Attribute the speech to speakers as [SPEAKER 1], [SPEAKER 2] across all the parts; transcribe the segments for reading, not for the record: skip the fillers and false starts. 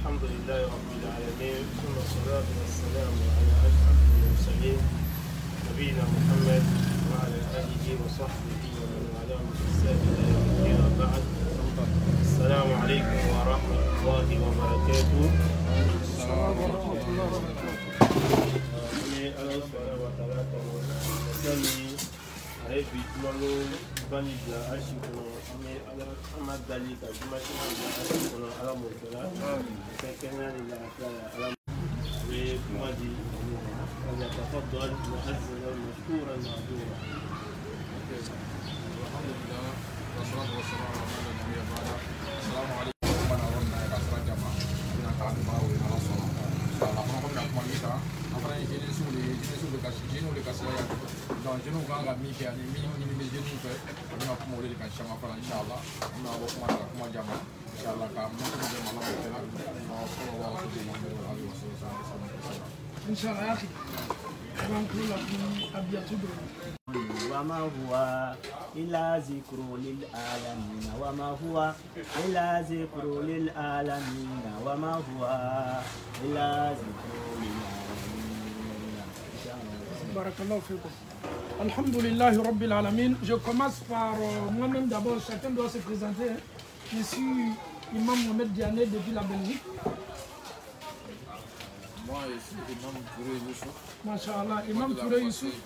[SPEAKER 1] الحمد لله رب العالمين ثم الصلاة والسلام على أشرف المرسلين نبينا محمد وعلى آله وصحبه ومن والاه بإحسان إلى يوم الدين وبعد. السلام عليكم ورحمة الله وبركاته. السلام ورحمة الله وبركاته. Banibla ashikono ame ala dalika jumashina ashikono ala mutala kekena ila ala ومادي فليتفضل مؤذنا مشكورا معذورا.
[SPEAKER 2] الحمد لله والصلاة والسلام على النبي بعد. السلام عليكم ورحمة الله وبركاته. Kita tahu bahawa ini adalah soal. Kalau orang nak kita, apa yang jenis sulit kasih yang dan jenuh kan kami kian ini jenuh tu, kami nak mulai dengan sama orang insyaAllah. Kami nak buat jamaah. InsyaAllah kami nak malam kita nak follow alaihi wasallam.
[SPEAKER 3] InsyaAllah ya. Orang keluar abiatu dulu.
[SPEAKER 4] وما هو إلا ذكر للعالمين وما هو إلا ذكر للعالمين وما هو إلا ذكر للعالمين.
[SPEAKER 3] بارك الله فيكم. الحمد لله رب العالمين. Je commence par moi-même d'abord. Chacun doit se présenter. Je suis Imam Mohamed Diané depuis la Belgique.
[SPEAKER 2] Moi, je suis Imam Touré Youssouf.
[SPEAKER 3] Masha'Allah, Imam Touré Youssouf.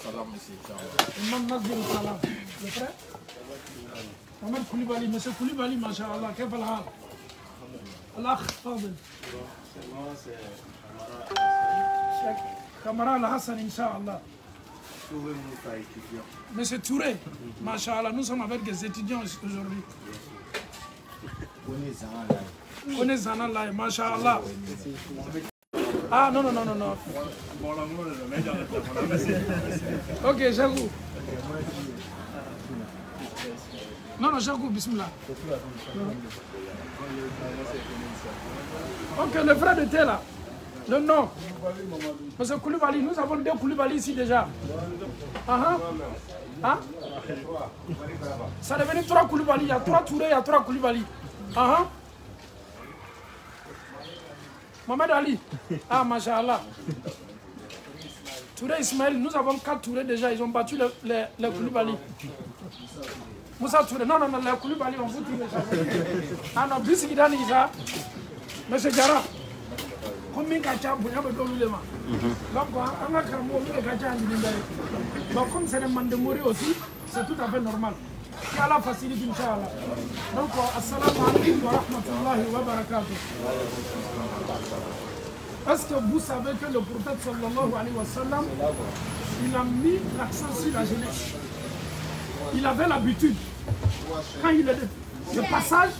[SPEAKER 2] Salam ici, inshallah.
[SPEAKER 3] Imam Nazir Salam. Le frère Mohamed Koulibaly. Monsieur Koulibaly, Masha'Allah. كيف الحال؟ الأخ فاضل. Kamara Hassan, Inch'Allah. Monsieur Touré, Masha'Allah, nous sommes avec des étudiants aujourd'hui. On est Zanallah, Masha'Allah. Ah non. Ok, Jacou. Non, Jacou, bismillah. Ok, le frère de thé là. Le nom. Monsieur Koulibaly, nous avons deux Koulibaly ici déjà. Ça devient trois Koulibaly. Il y a trois Touré, il y a trois Koulibaly. Mohamed Ali. Ah, Masha'Allah. Touré Ismaël, nous avons quatre Touré déjà. Ils ont battu les Koulibaly. Moussa Touré, non, les Koulibaly, on vous tue. Ah non, Bisigidani, ça. Monsieur Diarra. Combien de gens vous avez donné le ma? Donc, on a cramé le gacha en Libye. Donc, comme c'est le man de mourir aussi, c'est tout à fait normal. Qui a la facilité, Inch'Allah. Donc, assalamu alaikum wa rahmatullahi wa barakatuh. Est-ce que vous savez que le prophète sallallahu alayhi wa sallam, il a mis l'accent sur la jeunesse? Il avait l'habitude, quand il est de passage,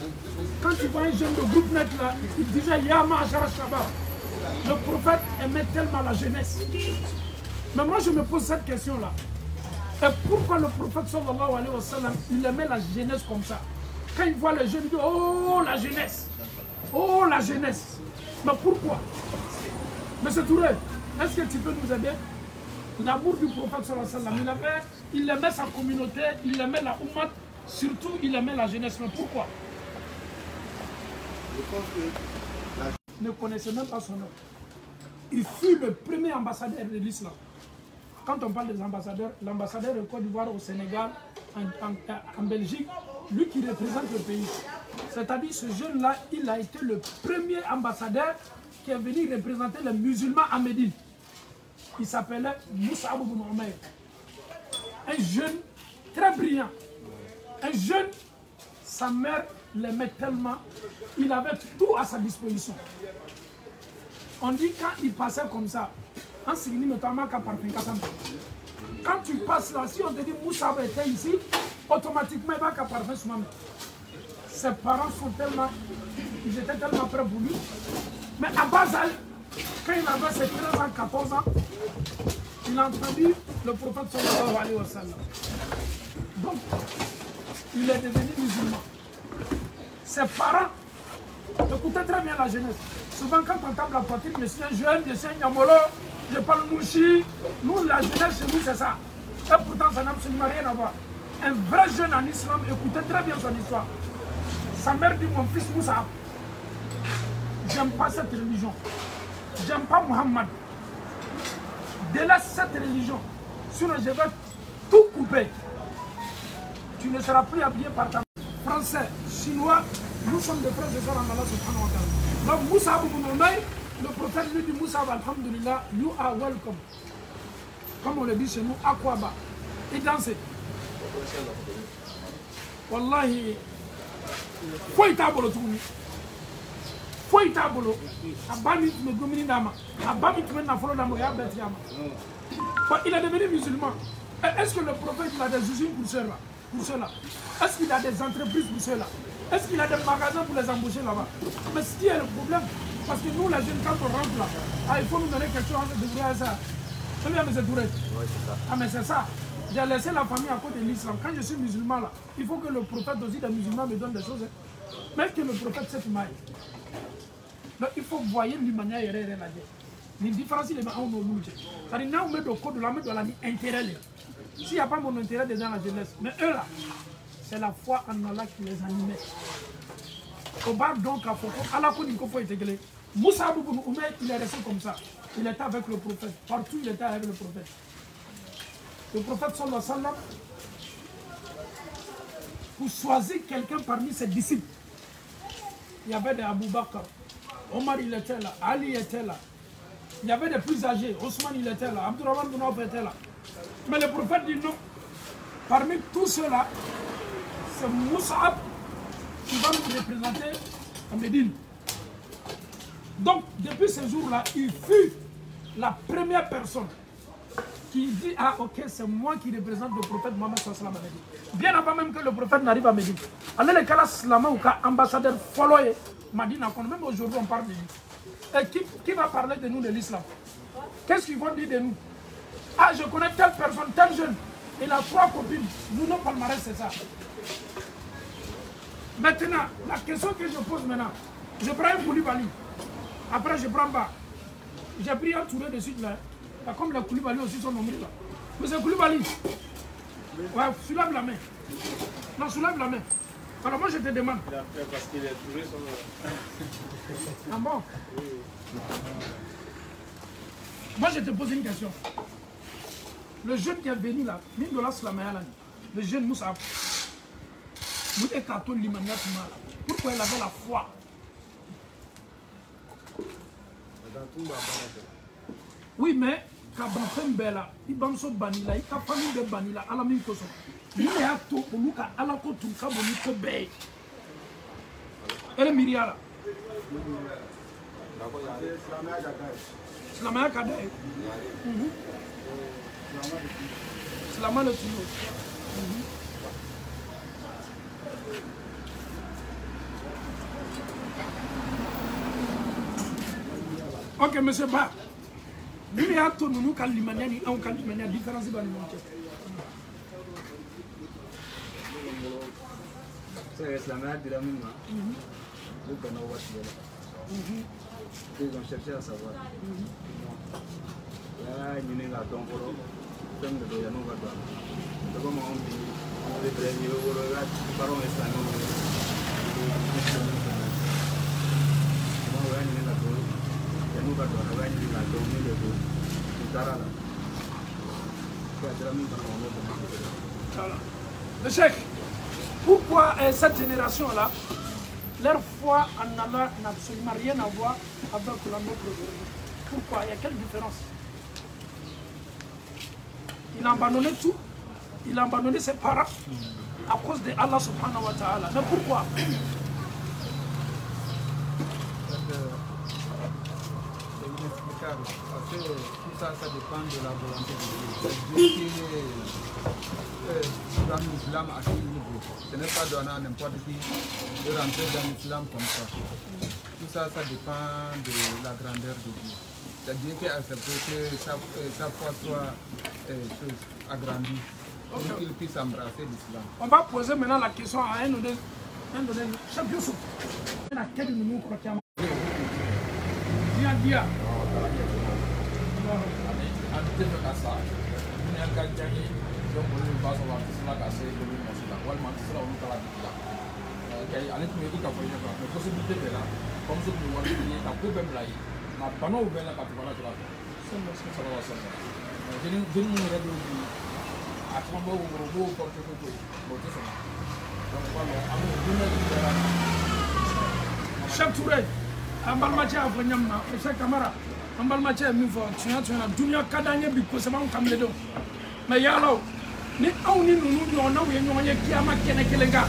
[SPEAKER 3] quand il voit un jeune de groupe net là, il disait Ya ma'ashara shabab. Le prophète aimait tellement la jeunesse. Mais moi je me pose cette question là. Et pourquoi le prophète sallallahu alayhi wa sallam, il aimait la jeunesse comme ça? Quand il voit les jeunes, il dit oh la jeunesse. Oh la jeunesse. Mais pourquoi? Monsieur Touré, est-ce que tu peux nous aider? L'amour du prophète sallallahu alayhi wa sallam, il aimait sa communauté, il aimait la Ummah, surtout il aimait la jeunesse. Mais pourquoi?
[SPEAKER 5] Je pense que
[SPEAKER 3] ne connaissait même pas son nom. Il fut le premier ambassadeur de l'islam. Quand on parle des ambassadeurs, l'ambassadeur de Côte d'Ivoire au Sénégal, en Belgique, lui qui représente le pays. C'est-à-dire ce jeune-là, il a été le premier ambassadeur qui est venu représenter les musulmans à Médine. Il s'appelait Moussa Abou Omeir. Un jeune très brillant. Un jeune, sa mère l'aimait tellement, il avait tout à sa disposition. On dit quand il passait comme ça, en Signi notamment qu'à Parfum Kassam. Quand tu passes là, si on te dit Moussa était ici, automatiquement il va qu'à Parfum Soumame. Ses parents sont tellement, ils étaient tellement prêts pour lui. Mais à bas âge, quand il avait ses 13 ans, 14 ans, il a entendu le prophète sallallahu alayhi wa sallam. Donc, il est devenu musulman. Ses parents écoutaient très bien la jeunesse. Souvent, quand on tape la poitrine, je suis un jeune, je suis un Yamolo, je parle mouchi. Nous, la jeunesse chez nous, c'est ça. Et pourtant, ça n'a absolument rien à voir. Un vrai jeune en islam écoutait très bien son histoire. Sa mère dit, mon fils Moussa, j'aime pas cette religion. J'aime pas Muhammad. Délaisse cette religion. Sinon, je vais tout couper. Tu ne seras plus habillé par ta français, chinois. Nous sommes des frères et sœurs en Allah subhanahu wa ta'ala. Donc, Moussa Abou Mounoumay, le prophète lui dit Moussa, alhamdulillah, you are welcome. Comme on le dit chez nous, Akwaba. Et dansez. Wallahi, faut y tabolo tout. Faut y tabolo. Abami me domine d'ama. Abami me na follow d'ama. Il est devenu musulman. Est-ce que le prophète a des usines pour cela? Pour cela? Est-ce qu'il a des entreprises pour cela? Est-ce qu'il a des magasins pour les embaucher là-bas? Mais ce qui est le problème, parce que nous, les jeunes, quand on rentre là, il faut nous donner quelque chose de vrai à ça. C'est bien, M. Touré. Oui, c'est ça. Ah, mais c'est ça. J'ai laissé la famille à côté de l'islam. Quand je suis musulman là, il faut que le prophète aussi des musulmans me donne des choses. Même que le prophète s'est maille. Donc il faut voir l'humanité et la guerre. Les différences, les gens ont nos loups. C'est-à-dire, nous, on met le code de la main de l'intérêt. S'il n'y a pas mon intérêt dedans, la jeunesse. Mais eux là, c'est la foi en Allah qui les animait. Au bar donc à Foko, Allah connaît qu'il faut intégrer. Moussa Abou Mounoumay, il est resté comme ça. Il était avec le prophète. Partout, il était avec le prophète. Le prophète sallallahu alayhi wa sallam, pour choisir quelqu'un parmi ses disciples, il y avait des Abou Bakr, Omar il était là, Ali était là, il y avait des plus âgés, Ousmane il était là, Abdurrahman bin Auf était là. Mais le prophète dit non, parmi tous ceux-là, c'est Moussa qui va nous représenter à Médine. Donc, depuis ce jour-là, il fut la première personne qui dit, ah ok, c'est moi qui représente le prophète Mohammed sallallahu alayhi wa sallam. Bien avant même que le prophète n'arrive à Médine. Alors les cas slama ou cas ambassadeur followé, Madina, même aujourd'hui on parle de lui. Et qui va parler de nous de l'islam? Qu'est-ce qu'ils vont dire de nous? Ah, je connais telle personne, tel jeune, il a 3 copines. Nous, nos palmarès, c'est ça. Maintenant, la question que je pose maintenant, je prends un Koulibaly. Après, je prends bas. J'ai pris un touré de suite là. Comme les Koulibaly aussi sont nommés là. Mais c'est Koulibaly. Ouais, soulève la main. Non, soulève la main. Alors moi je te demande.
[SPEAKER 1] Il a fait parce qu'il est touré son nom.
[SPEAKER 3] Ah bon? Oui. Moi je te pose une question. Le jeune qui est venu là, le jeune Moussa, pourquoi il avait la foi? Oui, mais quand on fait là, il va se bannir là, il va famille de bannir là, à la même chose. Il y a tout pour nous, à la côte, tout ça, on est elle est Myria là. C'est la meilleure cadet. C'est la main de tout le monde. Ok, monsieur Ba. Il y a tout nous qui limaniani, on qui limaniani différence dans le monde.
[SPEAKER 5] C'est la mère de la même. Ils ont cherché à savoir. Là, il y a un don pour eux. Comme le doyen nous va voir. Comment on dit, on est très bien au regard du baron islamique.
[SPEAKER 3] Le chef, pourquoi cette génération-là, leur foi en Allah n'a absolument rien à voir avec la nôtre aujourd'hui? Pourquoi? Il y a quelle différence? Il a abandonné tout, il a abandonné ses parents à cause de Allah subhanahu wa ta'ala. Mais pourquoi?
[SPEAKER 6] Parce que tout ça, ça dépend de la volonté de Dieu. Dieu qui est l'islam à quel niveau. Ce n'est pas donné à n'importe qui de rentrer dans l'islam comme ça. Tout ça, ça dépend de la grandeur de Dieu. C'est Dieu qui a accepté que sa foi soit agrandie pour qu'il puisse embrasser l'islam.
[SPEAKER 3] On va poser maintenant la question à un ou deux. Chef Youssouf, à quel niveau croit-il? Dia.
[SPEAKER 2] ale tun ye i ka fɔ ɲɛ kan mais possibilité bɛɛ la bamuso tun ye wari ɲini ka ko bɛɛ bila ye nka banaw bɛɛ la ka tugu ala kira fɛ sallallahu alaihi wa sallam jeni minnu yɛrɛ bɛ bi a caman b'o woro u b'o kɔrɔtɛ ko to o tɛ sɔn donc voilà an bɛ dumuni bɛɛ la
[SPEAKER 3] Cheikh Touré an balimakɛ y'a fɔ ɲamina Cheikh Kamara an balimakɛ ye min fɔ tiɲɛ na duniya ka d'an ye bi kosɛbɛ anw kameledenw mais yala o ni anw ni ninnu ɲɔgɔnnaw ye ɲɔgɔn ye kiyama kɛnɛ kelen kan.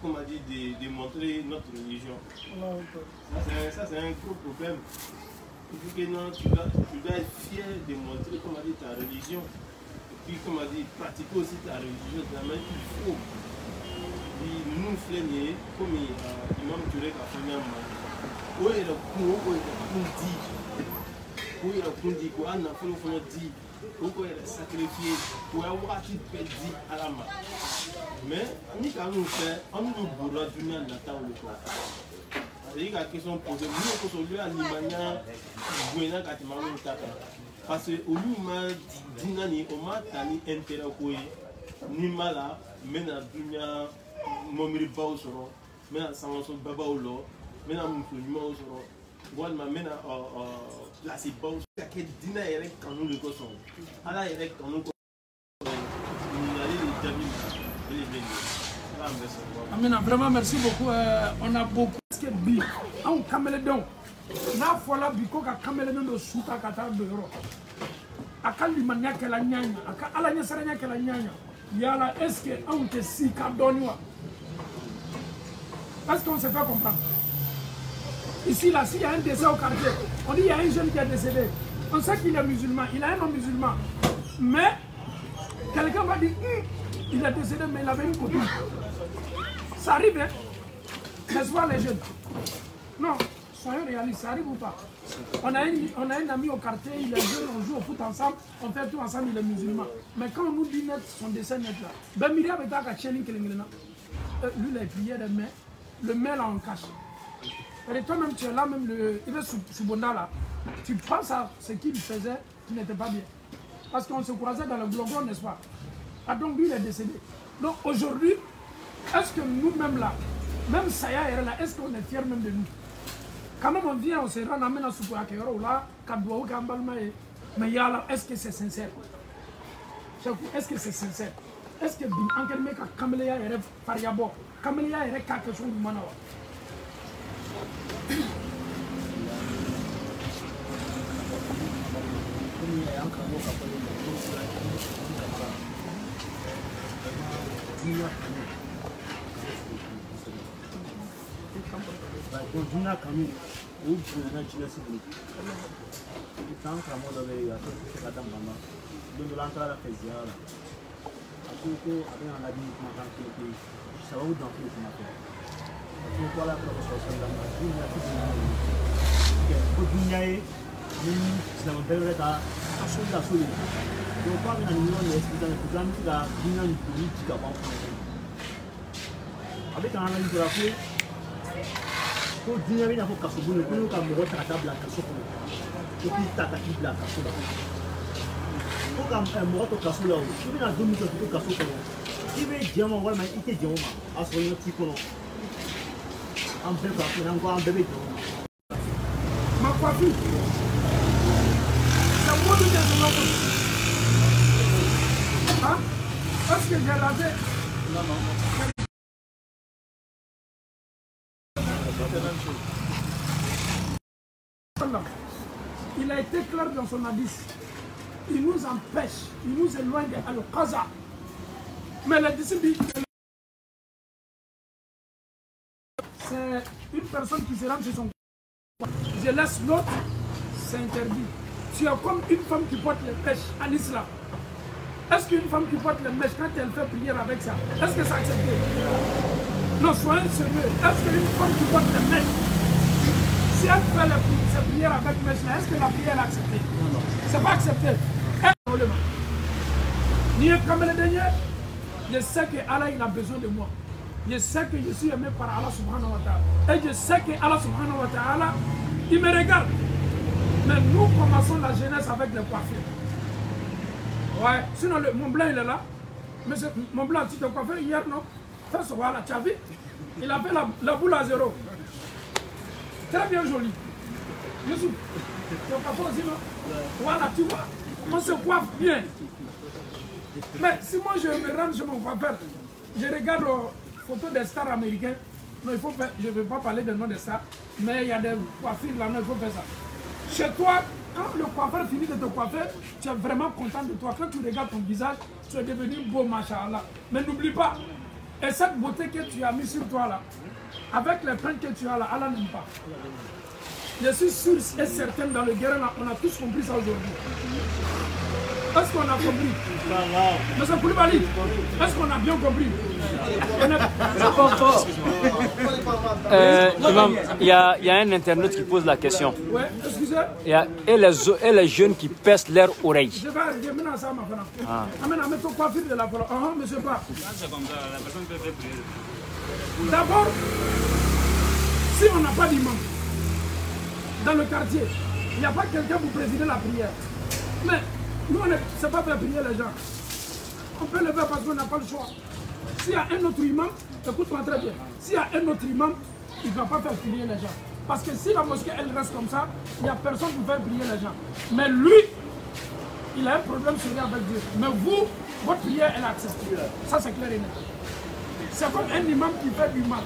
[SPEAKER 1] Comme on a dit, de montrer notre religion. Ça, c'est un gros problème. Il faut que non, tu dois être fier de montrer, comme on a dit, ta religion. Et puis, comme on a dit, pratiquer aussi ta religion. De la main qu'il faut. Nous flâner, comme l'imam Touré a fait un mal. Où est le coup, où est le kundi? Où est le kundi? Où est le kundi? Où est le sacrifié? Où est le kundi à la main? Mais ni quand nous fait, on nous bourra du bien n'attend le corps. C'est la question posée. Nous on peut à l'imania, buena katimano taka. Parce que au lieu de dinani, on m'a tani intérêt quoi, ni mala, mais na dunia, momiri bausoro, mais na sanson baba olo, mais na musulman osoro. Voilà ma mena la c'est baus. Que dina erek quand nous le coson. Ala erek quand nous.
[SPEAKER 3] Amina, vraiment merci beaucoup. On a beaucoup de bi. On camélédon. Na fola biko ka camélédon do suta kata do yoro. Akali manya kala nyanya, aka ala nya saranya kala nyanya. Yala est-ce que on te si ka doniwa? Est-ce qu'on se fait comprendre? Ici là, s'il y a un décès au quartier, on dit il y a un jeune qui est décédé. On sait qu'il est musulman, il a un nom musulman. Mais quelqu'un va dire il est décédé, mais il avait une copine. Ça arrive, hein? N'est-ce pas, les jeunes? Non, soyons réalistes, ça arrive ou pas? On a un ami au quartier, il est jeune, on joue au foot ensemble, on fait tout ensemble, il est musulman. Mais quand on nous dit net, son décès net là, ben Myriam est à Kachelin Kelengelena. Lui, il a prié de main, le main là on cache. Et toi-même, tu es là, même il est sous Bonda là. Tu penses à ce qu'il faisait qui n'était pas bien. Parce qu'on se croisait dans le blogron, n'est-ce pas? Ah, donc lui, il est décédé. Donc aujourd'hui, est-ce que nous-mêmes là, même Saya est là, est-ce qu'on est fiers même de nous? Quand même on vient, on se rend, on amène à Soukou Akero là, Kadouaou, Kambalma, mais yala, est-ce que c'est sincère? Est-ce que c'est sincère? Est-ce que en quel cas Kamelia est Fariabo, Kamelia est quelque chose de Manawa?
[SPEAKER 4] Dunia kami, ujian Cina sendiri. Kita kamu dah beri atau kita kata mama, dulu antara kerja lah. Aku tu ada yang lagi makan kiki, selalu dah kiki makan. Aku kuala profesor sedang dunia tu dunia. Dunia ini sedang berada asal dah sulit. Jauh dengan dunia ni sedang bukan kita dunia ini juga mampu. Abi kan lagi berapa? Ko dunia bɛ n'a fɔ kaso bon ko n'u ka mɔgɔ ta ka taa bila kaso kɔnɔ ko k'i ta ka k'i bila kaso la ko ka mɔgɔ to kaso la o i bɛna don min kɛ k'i to kaso kɔnɔ i bɛ jɛn o ma walima i tɛ jɛn o ma a sɔrɔ i t'i kɔnɔ an bɛɛ ka fɔ n'an ko an bɛɛ bɛ jɛn o ma.
[SPEAKER 3] Ma coiffure, c'est moi qui ai fait ça. Hein? Parce que j'ai raté. Non, non. Il a été clair dans son hadith. Il nous empêche, il nous éloigne de Al-Qaza. Mais le disciple, c'est une personne qui se rend chez son corps. Je laisse l'autre, c'est interdit. Tu es comme une femme qui porte les mèches en islam. Est-ce qu'une femme qui porte les mèches, quand elle fait prière avec ça, est-ce que c'est accepté? Non, soyez sérieux. Est-ce qu'une femme qui porte les mèches, si elle fait ses prières avec mèche, est-ce que la prière est acceptée? Non. C'est pas accepté. Je sais que Allah il a besoin de moi. Je sais que je suis aimé par Allah subhanahu wa ta'ala. Et je sais que Allah subhanahu wa ta'ala, il me regarde. Mais nous commençons la jeunesse avec les coiffures. Ouais, sinon mon blanc il est là. Mais mon blanc, tu te coiffes hier, non? Fais ce voilà, tu as vu? Il a fait la boule à 0. Très bien joli. Youssouf, tu as pas aussi, non? Voilà, tu vois, on se coiffe bien. Mais si moi je me rends chez mon coiffeur, je regarde les photos des stars américains. Non, il faut faire, je ne vais pas parler des noms des stars, mais il y a des coiffures là, non, il faut faire ça. Chez toi, quand le coiffeur finit de te coiffer, tu es vraiment content de toi. Quand tu regardes ton visage, tu es devenu beau, machallah. Mais n'oublie pas, et cette beauté que tu as mis sur toi là, avec les peintes que tu as là, Allah n'aime pas. Je suis sûr et certain dans le guerre là, on a tous compris ça aujourd'hui. Est-ce qu'on a compris? Monsieur Koulibaly, est-ce qu'on a bien compris?
[SPEAKER 7] Il y a un internaute qui pose la question.
[SPEAKER 3] Oui, excusez.
[SPEAKER 7] Et les jeunes qui pèsent leurs oreilles.
[SPEAKER 3] Je vais arriver maintenant à ça, ma femme. Amène ton coiffure de la parole. Monsieur Pas.
[SPEAKER 5] C'est comme ça, la personne peut faire prier.
[SPEAKER 3] D'abord, si on n'a pas d'imam dans le quartier, il n'y a pas quelqu'un pour présider la prière. Mais nous, on ne sait pas faire prier les gens. On peut le faire parce qu'on n'a pas le choix. S'il y a un autre imam, écoute-moi très bien, s'il y a un autre imam, il ne va pas faire prier les gens. Parce que si la mosquée, elle reste comme ça, il n'y a personne pour faire prier les gens. Mais lui, il a un problème sérieux avec Dieu. Mais vous, votre prière, elle est acceptée. Ça, c'est clair et net. C'est comme un imam qui fait du mal.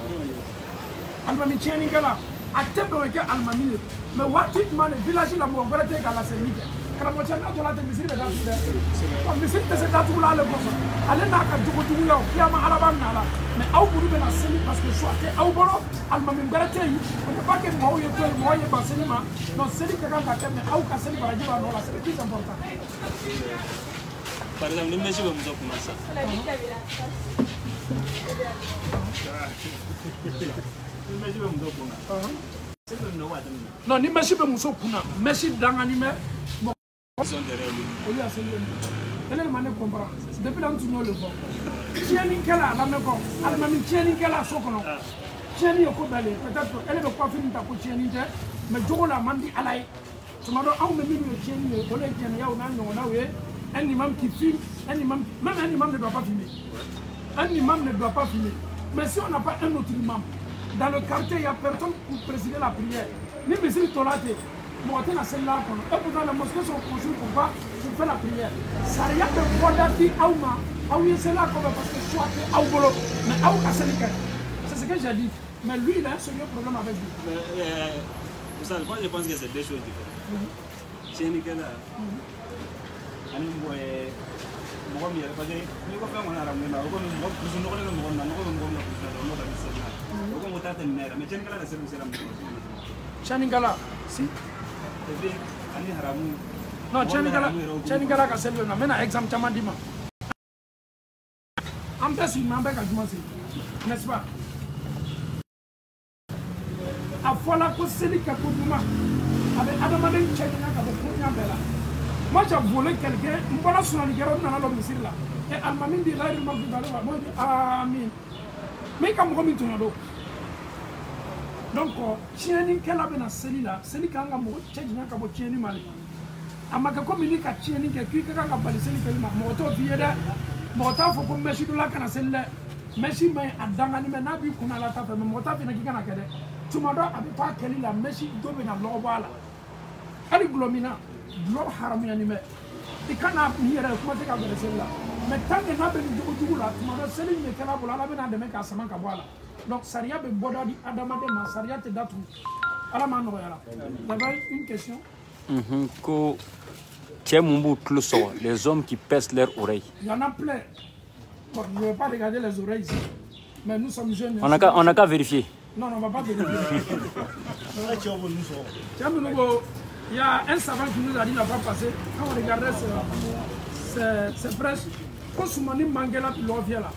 [SPEAKER 3] Almami Tchéningala, à Tébroké Almami, mais Watit Man, le village de la Mouavate à la Sénique. Karamotiana de la Témissie de la Ville. Comme le site de cette date où là, le Bossa. Allez, n'a qu'à Djokotoula, Piama Alabama, mais au bout de la Sénique, parce que soit au bolo, Almami Berete, on ne pas que moi, il y a moi, il y a pas Sénima, donc Sénique quand à terme, au Cassel par la Nola, c'est le plus important.
[SPEAKER 5] Par exemple, les messieurs vont vous commencer.
[SPEAKER 3] Non, ni Messi be muso kuna, Messi danganime. Bon,
[SPEAKER 5] Ils sont derrière lui.
[SPEAKER 3] oui, c'est lui. Elle est mané comprend. Depuis là, tu nous le vois. Tieni kala, la meko. Almami tieni kala sokono. Tieni yoko belle. Peut-être elle est pas finie ta ko tieni te, mais jogo la mandi alay. Tu m'as dit, ah, mais nous tieni, on est tieni, on a un imam qui filme, un imam, même un imam ne doit pas filmer. Un imam ne doit pas filmer. Mais si on n'a pas un autre imam, dans le quartier, il n'y a personne pour présider la prière. Ni Messi Tolate, Moaté n'a celle-là. Et pourtant, les mosquées sont construites pour pas pour faire la prière. Ça n'y a pas de Wadati Aouma, Aouye c'est là parce que soit Aoubolo, mais Aouka Sénégal. C'est ce que j'ai dit. Mais lui, il a un sérieux problème avec lui.
[SPEAKER 5] Vous savez, moi je pense que c'est deux choses différentes. Chez Nicolas, mɔgɔ min yɛrɛ parce que n'i ko fɛn kɔni arabu la o kɔni mɔgɔ dusu nɔgɔlen bɛ mɔgɔ min na nɔgɔ bɛ mɔgɔ min na dusu la dɔrɔn n'o ka seli la o kɔni o t'a tɛmɛ ne yɛrɛ mais cɛnnikɛla ka seli sera mɔgɔ
[SPEAKER 3] Tchéningala, si.
[SPEAKER 5] et puis ani haramu
[SPEAKER 3] Non, Tchéningala ka seli na mena exemple caman di ma. An bɛɛ sigi an bɛɛ ka juma seli, n'est-ce pas? A fɔla ko seli kɛ ko ɲuman a bɛ adamaden cɛ ɲinan ka bɔ ko ɲuman bɛɛ la. Moi j'ai volé quelqu'un, je suis allé sur le misir là. Et Almami dit là, il m'a dit, moi je dis, amin. Mais comme je suis allé donc, si on est là, c'est là, c'est là quand on est là, c'est là mali. Amaka komini ka tieni ke ki ka ka bali seli kelma moto bieda moto fo ko meshi dula kana selle meshi mai adanga ni na bi kuna la ta fe moto fi na ki kana kede tuma do abi pa keli la meshi do be na lo bala ali glomina glo haram ya ni me ikana mi yere kuma te ka bali seli la mais tant que na be jugu la tuma do seli me kala bola la be na de me ka sama ka bola donc saria be boda di adama de ma saria te datu ala ma no yala d'abord une question
[SPEAKER 7] ko les hommes qui pèsent leurs oreilles.
[SPEAKER 3] Il y en a plein. Bon, je ne vais pas regarder les oreilles ici. Mais nous sommes jeunes.
[SPEAKER 7] On n'a qu'à vérifier.
[SPEAKER 3] Non, on ne va pas vérifier. Il y a un savant qui nous a dit la fois passée, quand on regardait ces prêches, quand Soumani Mangela puis l'Ovia là.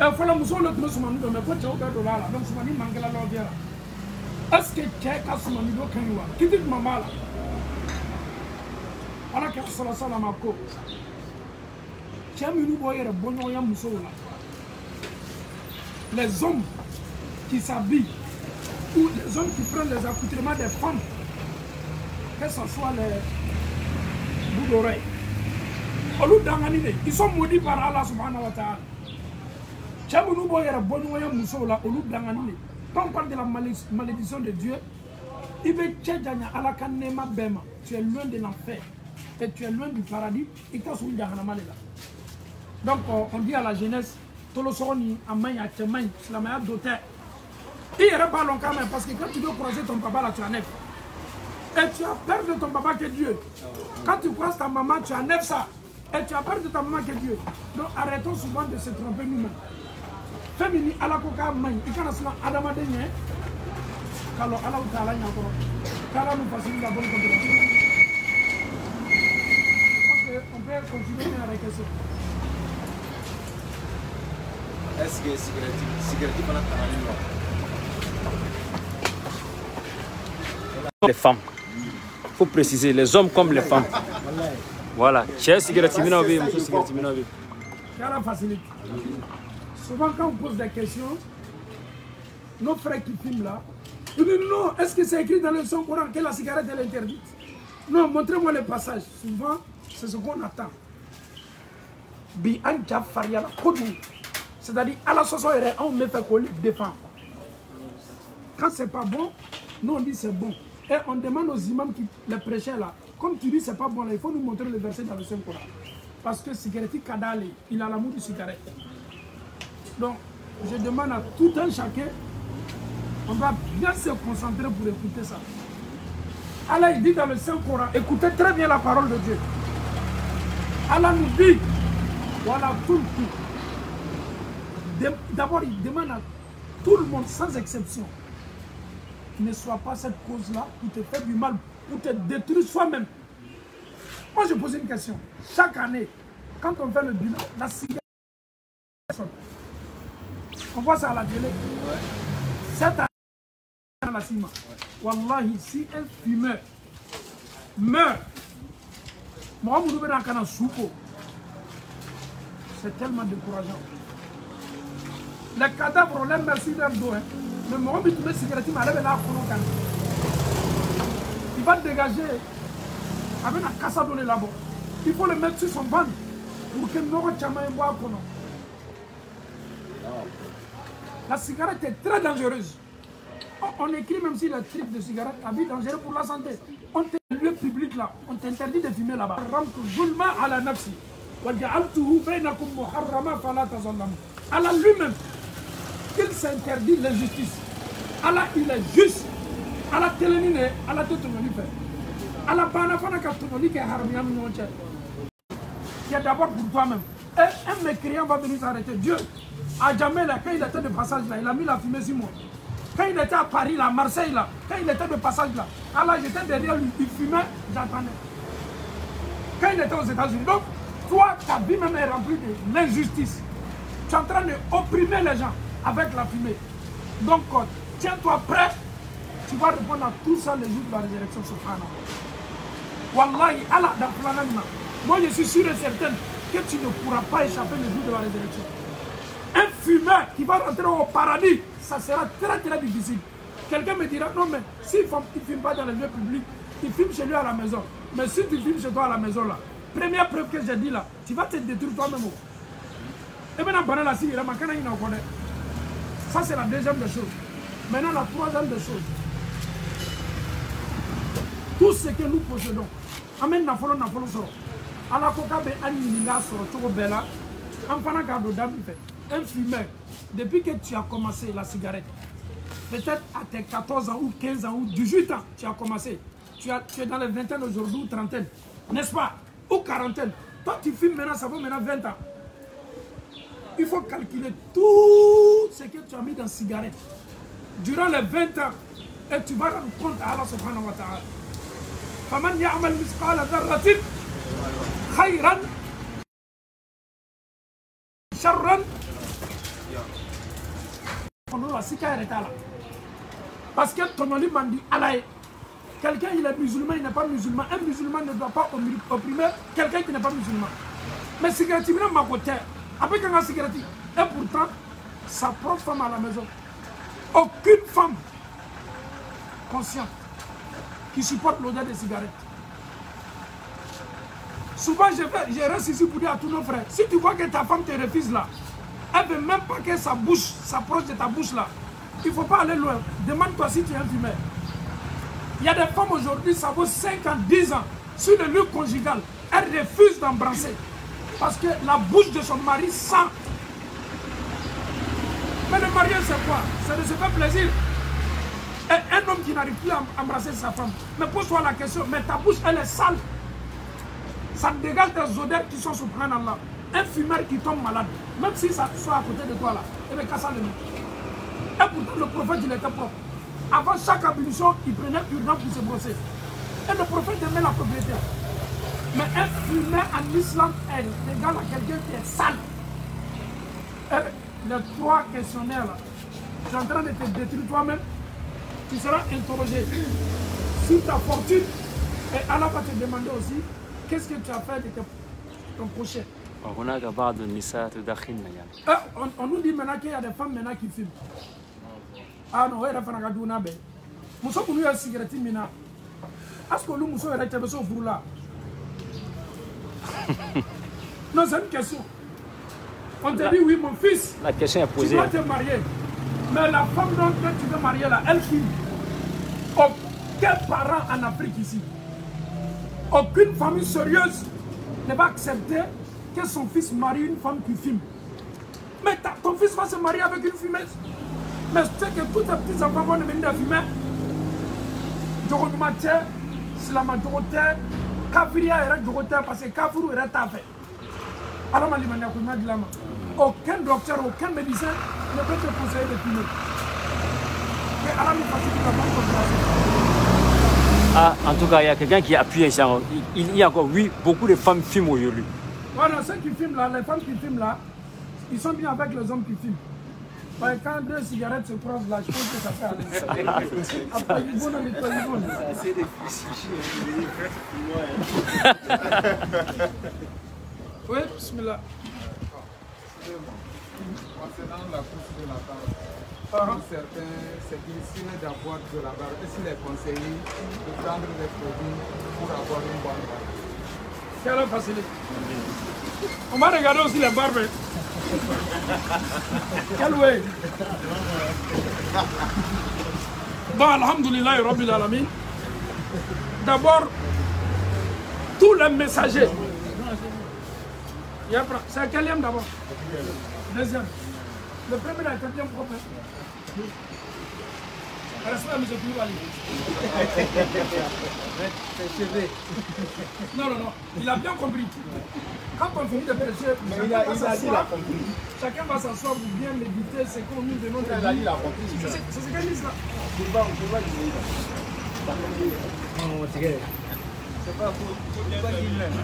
[SPEAKER 3] Il faut la mousson le Soumani, mais quand tu as ouvert de là, donc Soumani Mangela l'Ovia là. Est-ce que tu as Soumani do Kanywa? Qui dit maman là? Ala ka sala sala mako chaminu boyere bonyo ya musola les hommes qui s'habillent ou les hommes qui prennent les accoutrements des femmes que ce soit les bouts d'oreilles ils sont maudits par Allah subhanahu wa ta'ala Quand on parle de la malédiction de Dieu, tu es loin de l'enfer et tu es loin du paradis. Donc on dit à la jeunesse, il y aura pas longtemps parce que quand tu dois croiser ton papa là, tu as 9. Et tu as peur de ton papa que Dieu. Quand tu croises ta maman, tu as 9 ça. Et tu as peur de ta maman que Dieu. Donc arrêtons souvent de se tromper nous-mêmes. Féminin à la coca main, il y a un adama de nien. Kalau Allah Ta'ala n'y a pas. Qu'Allah nous facilite la bonne compréhension. On peut continuer avec ça.
[SPEAKER 5] Est-ce que cigarette pendant
[SPEAKER 7] Les femmes. Il faut préciser, les hommes comme les femmes. Voilà.
[SPEAKER 3] Qu'Allah facilite. Souvent quand on pose des questions, nos frères qui filment là, ils disent non, est-ce que c'est écrit dans le Saint-Coran que la cigarette est interdite? Non, montrez-moi le passage. Souvent, c'est ce qu'on attend. C'est-à-dire, à la sauce, on me fait qu'on défend. Quand c'est pas bon, nous on dit c'est bon. Et on demande aux imams qui les prêchaient là, comme tu dis c'est pas bon là, il faut nous montrer le verset dans le Saint-Coran. Parce que cigarette kadale, il a l'amour du cigarette. Donc, je demande à tout un chacun, on va bien se concentrer pour écouter ça. Allah il dit dans le Saint-Coran, écoutez très bien la parole de Dieu. Allah nous dit, voilà tout le coup. D'abord, il demande à tout le monde, sans exception, ne sois pas cette cause-là qui te fait du mal, pour te détruire soi-même. Moi, je pose une question. Chaque année, quand on fait le bilan, la cigarette, on voit ça à la télé. Cette année, dans la cima, wallahi, si un fumeur meurt, c'est tellement décourageant. Les cadavres, on les met sur leur dos. Mais moi, je me cigarette, il va dégager avec la casse donner là-bas. Il faut le mettre sur son ventre pour que nous chamaille boire. La cigarette est très dangereuse. On écrit même si le trip de cigarette est dangereux pour la santé. On te lieu public là, on t'interdit de fumer là-bas. Allah lui-même, il s'interdit l'injustice. Allah il est juste. Allah télémine, Allah te tonoli fait. Allah banafana ka tonoli ke harmiam nonche. Il y a d'abord pour toi-même. Et un mécréant va venir s'arrêter. Dieu, à jamais là, quand il était de passage là, il a mis la fumée sur moi. Quand il était à Paris là, Marseille là, quand il était de passage là, Allah j'étais derrière lui, il fumait, j'attendais. Quand il était aux États-Unis. Donc, toi, ta vie même est remplie de l'injustice. Tu es en train d'opprimer les gens avec la fumée. Donc, tiens-toi prêt. Tu vas répondre à tout ça le jour de la résurrection, subhanallah. Wallahi, Allah, dans le plan. Moi, je suis sûr et certain que tu ne pourras pas échapper le jour de la résurrection. Un fumeur qui va rentrer au paradis, ça sera très très difficile. Quelqu'un me dira, non mais s'il ne fume pas dans les lieux publics, il fume chez lui à la maison. Mais si tu fumes chez toi à la maison là, première preuve que j'ai dit là, tu vas te détruire toi-même. Et maintenant, pendant la cigarette, ça c'est la deuxième des choses. Maintenant, la troisième des choses. Tout ce que nous possédons, amen na follow so. Ala koka be animinga so to bela. Enfana garde dame fait. Un fumeur, depuis que tu as commencé la cigarette, peut-être à tes 14 ans ou 15 ans ou 18 ans, tu as commencé. Tu es dans les vingtaines aujourd'hui ou trentaine, n'est-ce pas? Ou quarantaine. Toi tu fumes maintenant, ça vaut maintenant 20 ans. Il faut calculer tout ce que tu as mis dans la cigarette durant les 20 ans et tu vas rendre compte à Allah subhanahu wa ta'ala. فمن يعمل مثقال ذرة خيرا شرا parce que ton oli m'a dit Allah, quelqu'un il est musulman, il n'est pas musulman. Un musulman ne doit pas opprimer quelqu'un qui n'est pas musulman. Mais cigarette il m'a côté avec un cigarette et pourtant sa propre femme à la maison, aucune femme consciente qui supporte l'odeur des cigarettes. Souvent, je reste ici pour dire à tous nos frères, si tu vois que ta femme te refuse là, Elle ne veut même pas que sa bouche s'approche de ta bouche là. Il ne faut pas aller loin. Demande-toi si tu es un fumeur. Il y a des femmes aujourd'hui, ça vaut 5 ans, 10 ans. Sur le lieu conjugal, elles refusent d'embrasser. Parce que la bouche de son mari sent. Mais le mariage, c'est quoi? C'est de se faire plaisir. Et un homme qui n'arrive plus à embrasser sa femme. Mais pose-toi la question, mais ta bouche, elle est sale. Ça dégage des odeurs qui sont subhanallah. Un fumeur qui tombe malade, même si ça soit à côté de toi là, il va casser le nez. Et pourtant, le prophète, il était propre. Avant chaque ablution, il prenait une dent pour se brosser. Et le prophète aimait la propriété. Mais un fumeur en islam est égal à quelqu'un qui est sale. Et les 3 questionnaires là, je suis en train de te détruire toi-même. Tu seras interrogé sur ta fortune. Et Allah va te demander aussi qu'est-ce que tu as fait de ton prochain.
[SPEAKER 7] On
[SPEAKER 3] nous dit maintenant qu'il y a des femmes maintenant qui filment. Ah non, il y a des femmes qui filment. Nous sommes venus à la cigarette maintenant. Est-ce que nous sommes restés au four là? Non, c'est une question. On te dit oui, mon fils.
[SPEAKER 7] La question est posée.
[SPEAKER 3] Tu dois te marier. Mais la femme dont tu veux marier là, elle filme. Aucun parent en Afrique ici, aucune famille sérieuse ne va accepter que son fils marie une femme qui filme. Mais ton fils va se marier avec une fumeuse. Mais tu sais que tous tes petits enfants vont devenir des fumeurs. Djoromaté, Slama Djoroté, Kafiria est Djoroté parce que Kafirou est taffé. Alors, aucun docteur, aucun médecin ne peut te conseiller de fumer. Et Allah nous facilite la bonne coopération.
[SPEAKER 7] Ah, en tout cas, il y a quelqu'un qui appuie ça. Il y a encore, oui, beaucoup de femmes filment aujourd'hui.
[SPEAKER 3] Voilà, ceux qui filment là, les femmes qui filment là, ils sont bien avec les hommes qui filment. Ouais, quand 2 cigarettes se croisent là, je pense que ça fait aller. Après, ils vont dans les téléphone.
[SPEAKER 4] C'est des
[SPEAKER 3] Oui, bismillah.
[SPEAKER 6] Concernant la couche de la barbe, pour certains, c'est difficile d'avoir de la barbe. Est-ce qu'il est conseillé de prendre des produits pour avoir une bonne barbe?
[SPEAKER 3] Quelle facilité. On va regarder aussi les barbes. Quel way? Bon, alhamdoulilah, Rabbil Alamin. D'abord, tous les messagers. C'est quel d'abord? Deuxième. Le premier est le quatrième propre. Respect à M. Koulibaly. Non, non, non. Il a bien compris. Quand on finit de prêcher, chacun va s'asseoir pour bien méditer ce qu'on nous demande de dire. C'est ce qu'elle dit là.
[SPEAKER 4] C'est pas faux. C'est pas qu'il l'aime.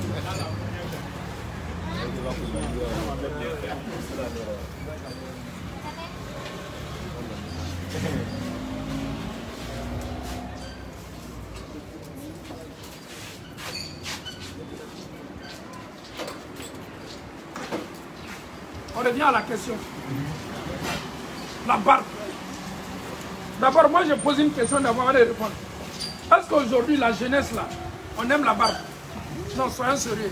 [SPEAKER 3] On revient à la question. La barbe. D'abord, moi, je pose une question d'abord à répondre. Est-ce qu'aujourd'hui, la jeunesse, là, on aime la barbe? Non, soyons sérieux.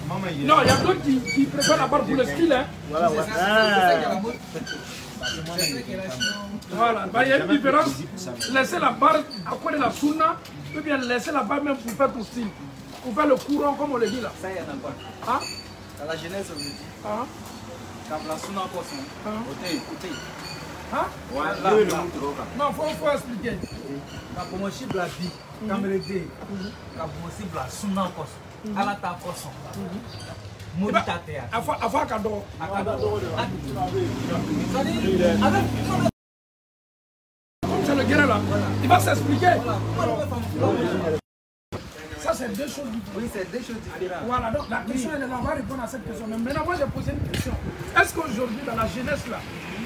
[SPEAKER 3] Non, il y a d'autres qui préfèrent la barbe pour le style. Hein.
[SPEAKER 4] Voilà,
[SPEAKER 3] voilà. Bah, il y a une différence. Laisser la barbe à côté de la sunna, ou bien laisser la barbe même pour faire ton style. Pour faire le courant, comme on le dit là.
[SPEAKER 8] Ça, il y en a pas.
[SPEAKER 3] Hein?
[SPEAKER 8] Dans la jeunesse, on dit.
[SPEAKER 3] Hein?
[SPEAKER 8] Quand la sunna encore son. Côté.
[SPEAKER 3] Hein? Non, faut expliquer.
[SPEAKER 8] Quand on chie la vie, quand on le dit, quand on chie la sunna encore son. À la ta façon.
[SPEAKER 3] Avant cadeau. Comme c'est le guerre là, il va s'expliquer. Ça, c'est deux choses différentes.
[SPEAKER 8] Oui, c'est deux choses différentes.
[SPEAKER 3] Voilà, donc la question, elle est là, on va répondre à cette question. Mais maintenant, moi, j'ai posé une question. Est-ce qu'aujourd'hui, dans la jeunesse là,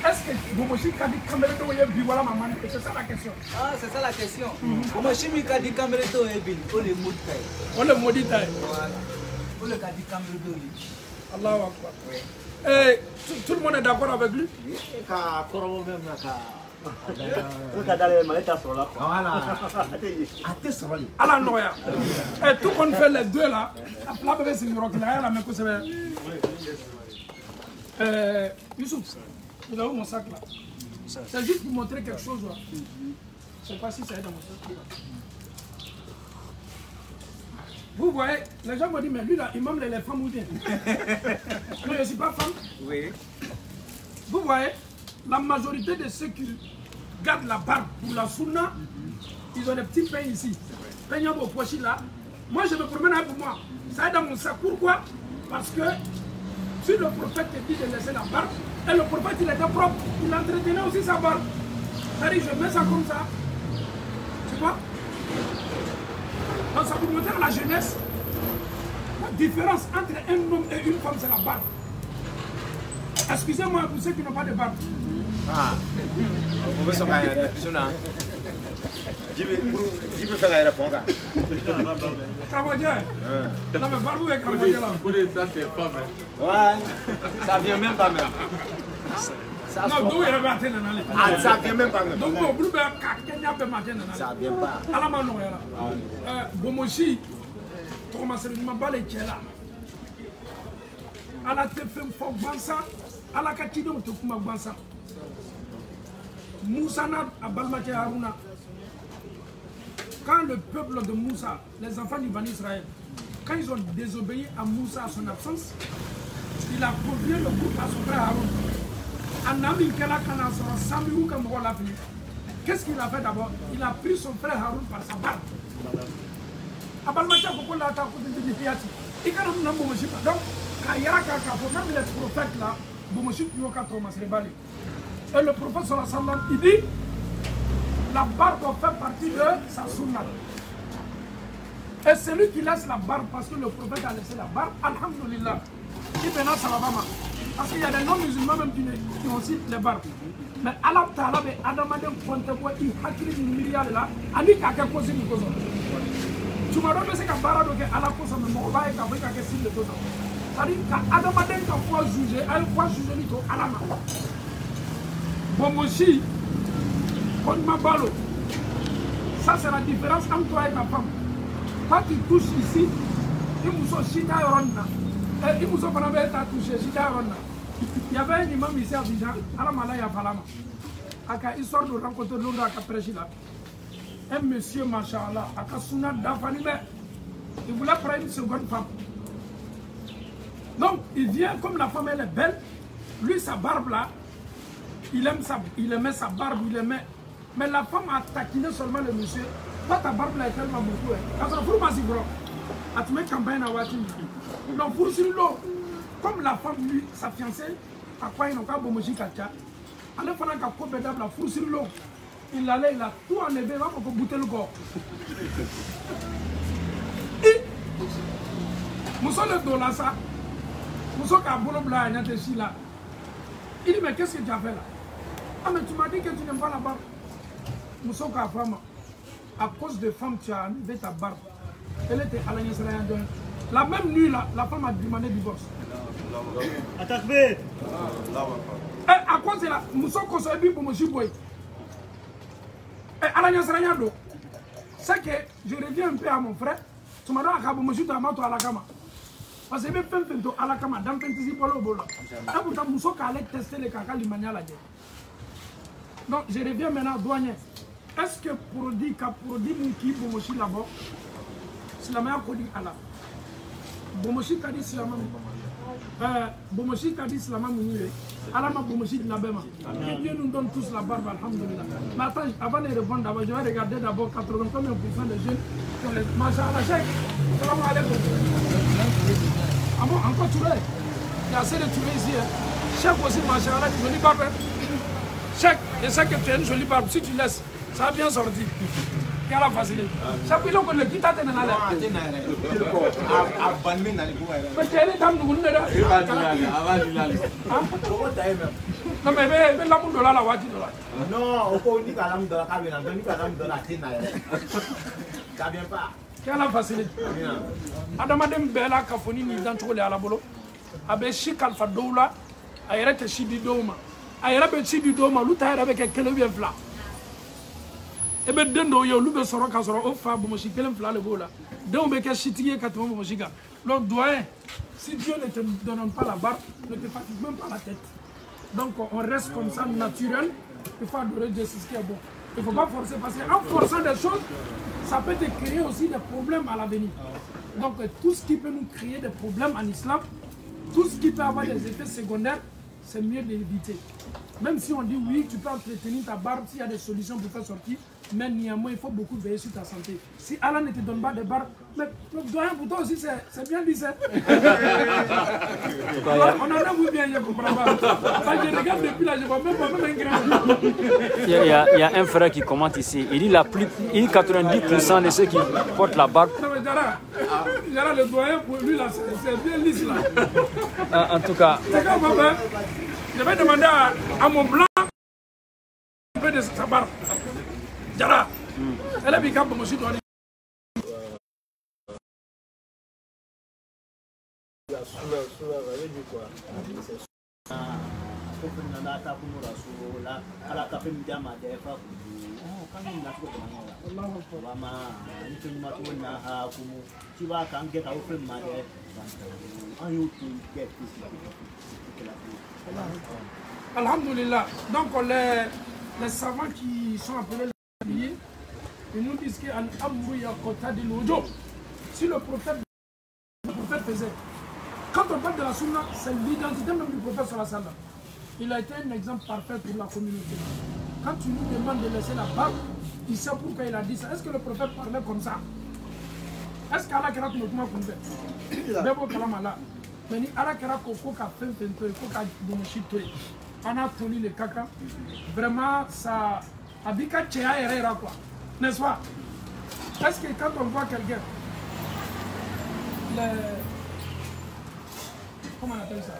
[SPEAKER 3] est-ce que Bomoshi Kadi Kamereto est vu, voilà ma manne? C'est ça la question.
[SPEAKER 8] Ah, c'est ça la question. Bomoshi Kadi Kamereto est vu, on le maudit.
[SPEAKER 3] On le maudit.
[SPEAKER 8] Voilà. On le Kadi Kamereto.
[SPEAKER 3] Allahu Akbar. Et tout le monde est d'accord avec lui? Voilà. Noya. Et tout qu'on fait les deux là, la bébé c'est une roque là, la même chose. Youssouf, vous avez mon sac là. C'est juste pour montrer quelque chose. Je ne sais pas si ça est dans mon sac. Vous voyez, les gens me disent, mais lui là, il m'aime les femmes ou bien. Non, je ne suis pas femme.
[SPEAKER 8] Oui.
[SPEAKER 3] Vous voyez, la majorité de ceux qui gardent la barbe pour la sunna, ils ont des petits pains ici. Pains au poche là. Moi, je me promène avec moi. Ça est dans mon sac. Pourquoi? Parce que si le prophète te dit de laisser la barbe, et le prophète il était propre, il entretenait aussi sa barbe. C'est-à-dire, je mets ça comme ça. Tu vois? Donc ça vous montre à la jeunesse la différence entre un homme et une femme, c'est la barbe. Excusez-moi pour ceux qui n'ont pas de barbe.
[SPEAKER 4] Ah, on veut savoir je peux faire la réponse.
[SPEAKER 3] Cambodgien. Non mais barbe avec Cambodgien là.
[SPEAKER 2] Ça c'est pas mal.
[SPEAKER 4] Ouais, ça vient même pas même.
[SPEAKER 3] Non, d'où il y avait atteint dans les.
[SPEAKER 4] Ah, ça vient même pas même.
[SPEAKER 3] Donc bon, plus bas Kenya peut matin dans les.
[SPEAKER 4] Ça vient pas.
[SPEAKER 3] À la mano là. Bomoshi, Thomas Seydou Balé qui est là. À la TFM Fok Bansa, à la Katidon Tokuma Bansa. Moussa à Balmate Haruna. Quand le peuple de Moussa, les enfants du Bani Israël, quand ils ont désobéi à Moussa à son absence, il a confié le groupe à son frère Haroun. Qu'est-ce qu'il a fait d'abord? Il a pris son frère Haroun par sa barbe. Donc, même les prophètes là, et le prophète sallallahu alayhi wa sallam, il dit la barbe doit faire partie de sa sunna. Et celui qui laisse la barbe parce que le prophète a laissé la barbe, alhamdulillah, il maintenant ça va pas. Parce qu'il y a des non-musulmans même qui ont aussi les barbes. Mais Allah Ta'ala, Adam Adam Fontaine, il a créé une myriade là, Ani Kaka Kosi Nikoso. Tu m'as donné ce que Barado que Allah Kosa me m'a et qu'avec un signe de Kosa. C'est-à-dire qu'Adam Adam a fois jugé, a fois jugé Nito Alama. Bomoshi, Konma Balo. Ça c'est la différence entre toi et ta femme. Quand tu touches ici, il nous sont chita et ronna. Il nous ont pas touché, chita et ronna. Il y avait un imam ici à Abidjan, à la Malaya Palama. À histoire de rencontrer l'autre à Kaprechi là. Un monsieur, machallah, à Kasuna d'Afanime, il voulait prendre une seconde femme. Donc, il vient, comme la femme elle est belle, lui, sa barbe là, il aimait sa barbe, il aimait. Mais la femme a taquiné seulement le monsieur. Toi, ta barbe là est tellement beaucoup. Parce que pour moi, c'est gros. À te mettre campagne à Watim. Donc, pour sur l'eau, comme la femme, lui, sa fiancée, à quoi il n'a pas de mochi kacha, il a fallu qu'à couper d'abord la fourre sur l'eau. Il allait, il a tout enlevé, il va pour bouter le corps. Et, Moussa le dos là, ça, Moussa qui a boulot blanc, il y a des filles là. Il dit, mais qu'est-ce que tu as fait là? Ah, mais tu m'as dit que tu n'aimes pas la barbe. Moussa qui a femme, à cause de femme, tu as enlevé ta barbe. Elle était à la la même nuit là, la femme a demandé divorce.
[SPEAKER 5] Attaque B.
[SPEAKER 3] Et à cause de la Moussa Kosobi pour M. Boy. Et à la Nyasranyado, c'est que je reviens un peu à mon frère. Tu m'as dit à Kabo Moussa Tamato à la Kama. Parce que même Fento à la Kama, dans Fentisi Polo Bola. Et pourtant Moussa allait tester les caca limania la guerre. Donc je reviens maintenant à douanier. Est-ce que produit Mouki pour Moussa là-bas, c'est la meilleure produit à la Bomoshi Kadi Slama Bomoshi Kadi Slama Mounire Alama Bomoshi de la Bema. Que Dieu nous donne tous la barbe, alhamdulillah. Mais attends, avant de répondre d'abord, je vais regarder d'abord 80% des jeunes qui ont les Masha'Allah, Cheikh. Salam alaikum. Ah bon, encore Touré. Il y a assez de Touré ici. Cheikh aussi, Masha'Allah, une jolie barbe. Cheikh, je sais que tu as une jolie barbe. Si tu laisses, ça va bien sortir. La facilité. Chaque fois qu'on le quitte à tenir la tête. Mais tu es les dames nous là. Non mais l'amour de la voiture là.
[SPEAKER 4] Non, on dit qu'à l'âme de la cabine, on dit qu'à l'âme de la tête. Ça vient pas.
[SPEAKER 3] Quelle la facilité. Adamadem Bella Kafoni ni dans tous les alabolo. Avec Chic Alpha Doula, Aérate Chibi Doma. Aérabe Chibi Doma, l'outil avec quelqu'un bien flat. et bien dendo yo lube soro ka soro o fa bomoshi kelem fla le bola donc be ka chitiye ka to bomoshi ka donc doyen si Dieu ne te donne pas la barbe ne te fatigue même pas la tête donc on reste comme ça naturel il faut adorer Dieu c'est ce qui est bon il faut pas forcer parce qu'en forçant des choses ça peut te créer aussi des problèmes à l'avenir donc tout ce qui peut nous créer des problèmes en islam tout ce qui peut avoir des effets secondaires c'est mieux d'éviter. Même si on dit oui, tu peux entretenir ta barbe s'il y a des solutions pour faire sortir, mais néanmoins, il faut beaucoup veiller sur ta santé. Si Allah ne te donne pas de barbe, mais le doyen pour toi aussi, c'est bien dit, c'est. On en a vu bien, je comprends pas. Je regarde depuis là, je vois même pas un grand.
[SPEAKER 7] Il y a un frère qui commente ici, il dit 90% de ceux qui portent la barbe.
[SPEAKER 3] Non, mais Jara, le doyen, pour lui, là, c'est bien lisse, là.
[SPEAKER 7] En tout cas.
[SPEAKER 3] C'est comme papa. Je vais demander à mon blanc un peu de sa barbe. Jara, elle a bien capable de me donner. Alhamdulillah. Donc les savants qui sont appelés les alliés, ils nous disent que si le prophète faisait, quand on parle de la sunna, c'est l'identité même du prophète sallallahu alayhi wa sallam. Il a été un exemple parfait pour la communauté. Quand tu nous demandes de laisser la barbe, il sait pourquoi il a dit ça. Est-ce que le prophèt parlait comme ça? Est-ce qu'Allah kera comment qu'on fait? D'abord kalamala. Mais ni Allah kera koko ka fait koko bomoshito. On a tenu le caca. Vraiment ça abika tchea erera quoi. N'est-ce pas? Est-ce que quand on voit quelqu'un, comment on appelle ça?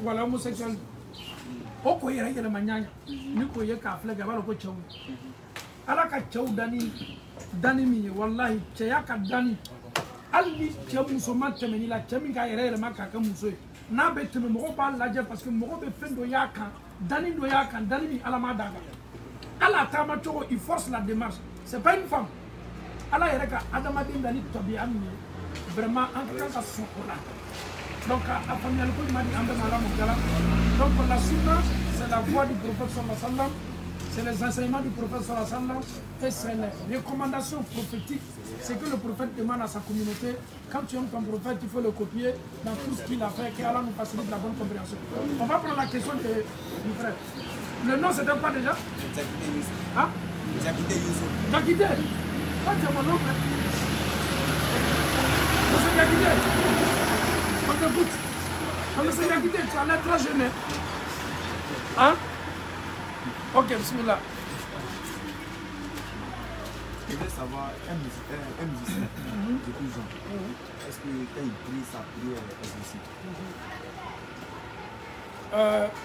[SPEAKER 3] Voilà, homosexuel. Oko yera yera manyanya. Niko yeka flega balo ko chawu. Ala ka chawu dani mi wallahi cheya ka dani. Ali chawu musoman temeni la chemi ka yera maka ka muso. Na beteme mo ba laje parce que mo be fendo yaka. Dani do yaka dani mi ala ma daga. Ala tama choko il force la démarche. C'est pas une femme. Ala yera ka adama din dani tobi amni. Vraiment en tout cas son là. Donc à première coup il m'a dit donc la sunna c'est la voix du prophète sallallahu alayhi wa sallam, c'est les enseignements du prophète sallallahu alayhi wa sallam et c'est les recommandations prophétiques. C'est que le prophète demande à sa communauté, quand tu aimes ton prophète, il faut le copier dans tout ce qu'il a fait, qu'Allah nous facilite la bonne compréhension. On va prendre la question du frère. Le nom c'était quoi déjà? Hein? Zakité. Ah, c'est mon nom, frère. Monsieur Zakité. On t'écoute. Monsieur Zakité, tu as l'air très jeune. Hein? Ok, bismillah.
[SPEAKER 9] Je voulais savoir, un musicien depuis Jean, est-ce que quand il prie, sa prière est possible?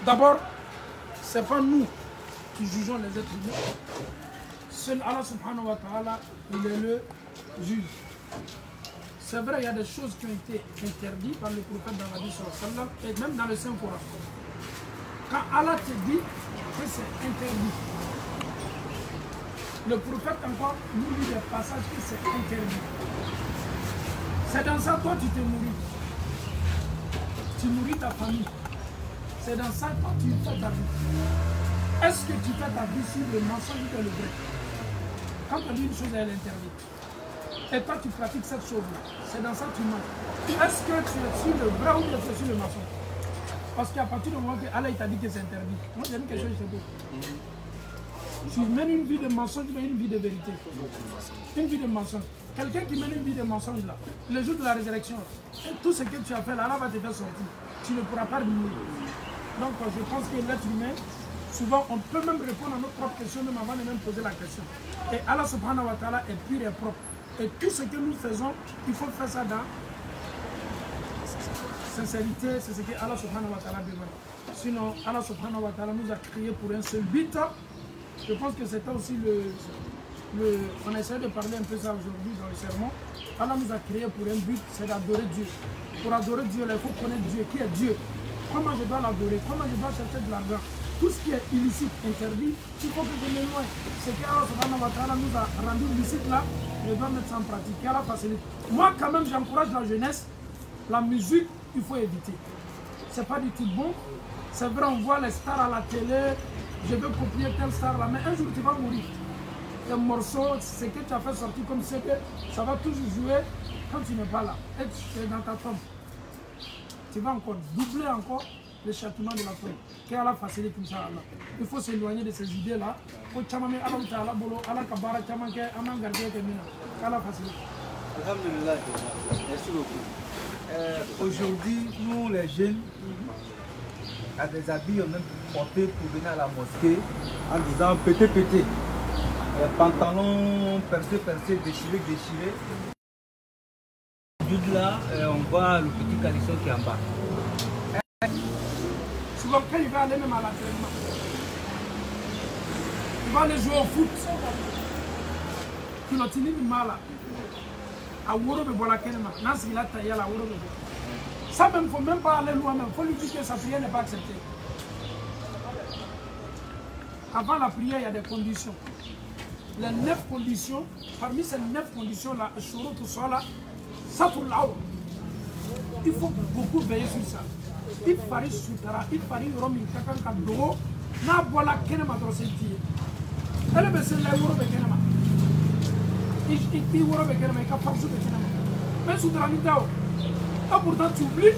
[SPEAKER 3] D'abord, ce n'est pas nous qui jugeons les êtres humains. Seul Allah subhanahu wa ta'ala, il est le juge. C'est vrai, il y a des choses qui ont été interdites par le prophète dans la vie sallallahu et même dans le Saint-Coran. Quand Allah te dit que c'est interdit, le prophète encore nous dit des passages que c'est interdit. C'est dans ça, toi, tu te nourris. Tu nourris ta famille. C'est dans ça, toi, tu fais ta vie. Est-ce que tu fais ta vie sur le mensonge ou le vrai? Quand on dit une chose, elle est interdite. Et toi, tu pratiques cette chose-là. C'est dans ça que tu mens. Est-ce que tu es sur le vrai ou tu es sur le mensonge? Parce qu'à partir du moment que Allah t'a dit que c'est interdit, moi j'ai dit quelque chose, c'est beau. Tu mènes une vie de mensonge, tu mènes une vie de vérité. Une vie de mensonge. Quelqu'un qui mène une vie de mensonge là, le jour de la résurrection, tout ce que tu as fait là, Allah va te faire sortir. Tu ne pourras pas diminuer. Donc je pense que l'être humain, souvent on peut même répondre à notre propre question même avant de même poser la question. Et Allah subhanahu wa ta'ala est pur et propre. Et tout ce que nous faisons, il faut faire ça dans sincérité, c'est ce que Allah subhanahu wa ta'ala demande. Sinon, Allah subhanahu wa ta'ala nous a créé pour un seul but. Je pense que c'était aussi on a essayé de parler un peu ça aujourd'hui dans le sermon. Allah nous a créé pour un but, c'est d'adorer Dieu. Pour adorer Dieu, il faut connaître Dieu, qui est Dieu. Comment je dois l'adorer, comment je dois chercher de l'argent. tout ce qui est illicite, interdit, il faut que je m'éloigne. Ce qu'Allah subhanahu wa ta'ala nous a rendu licite là, je dois mettre ça en pratique. Allah facilite. Moi, quand même, j'encourage la jeunesse. La musique, il faut éviter. C'est pas du tout bon. C'est vrai, on voit les stars à la télé. Je veux copier telle star là, mais un jour tu vas mourir. Un morceau, ce que tu as fait sortir comme c'est que ça va toujours jouer quand tu n'es pas là. Et tu es dans ta tombe. Tu vas encore doubler encore le châtiment de la tombe. Qu'Allah facilite comme ça. Il faut s'éloigner de ces idées-là.
[SPEAKER 8] Alhamdulillah. Merci beaucoup. Aujourd'hui, nous les jeunes, à des habits, on même porté pour venir à la mosquée en disant pété. Pantalon percé, déchiré. Du là, on voit le petit calisson qui est en bas.
[SPEAKER 3] Souvent, quand il va aller même à l'entraînement, il va aller jouer au foot. Il a tenu du mal. À Woro de Bolakenema, Nancy il a taillé à la Woro de Bolakenema. Ça même, il ne faut même pas aller loin, il faut lui dire que sa prière n'est pas acceptée. Avant la prière, il y a des conditions. Les 9 conditions, parmi ces 9 conditions-là, tout ça là, ça pour là-haut. Il faut beaucoup veiller sur ça. Il faut sutara, il faut romi kakan kadoro, na bola kenema drosenti. Elle est baissée la Woro de Kenema. Il Woro de Kenema, il a pas de Kenema. Mais sutara mitao. Et pourtant, tu oublies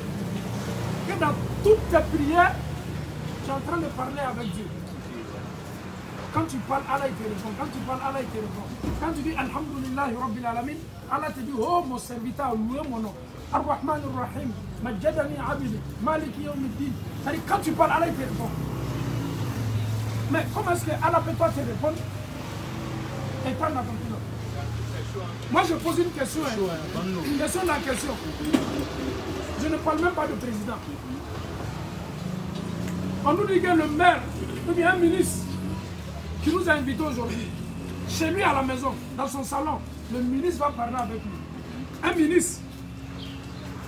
[SPEAKER 3] que dans toutes tes prières, tu es en train de parler avec Dieu. Quand tu parles, Allah il te répond. Quand tu parles, Allah il te répond. Quand tu dis Alhamdulillah Rabbil Alamin, Allah te dit oh mon serviteur, louez mon nom. Ar-Rahman Ar-Rahim, Majjadani Abidi, Maliki Yawmiddin. C'est-à-dire quand tu parles, Allah il te répond. Mais comment est-ce que Allah peut pas te répondre étant dans ton pilote? Moi je pose une question. Une question de la question. Je ne parle même pas de président. On nous dit que le maire, ou bien un ministre, qui nous a invités aujourd'hui, chez lui à la maison, dans son salon, le ministre va parler avec lui. Un ministre,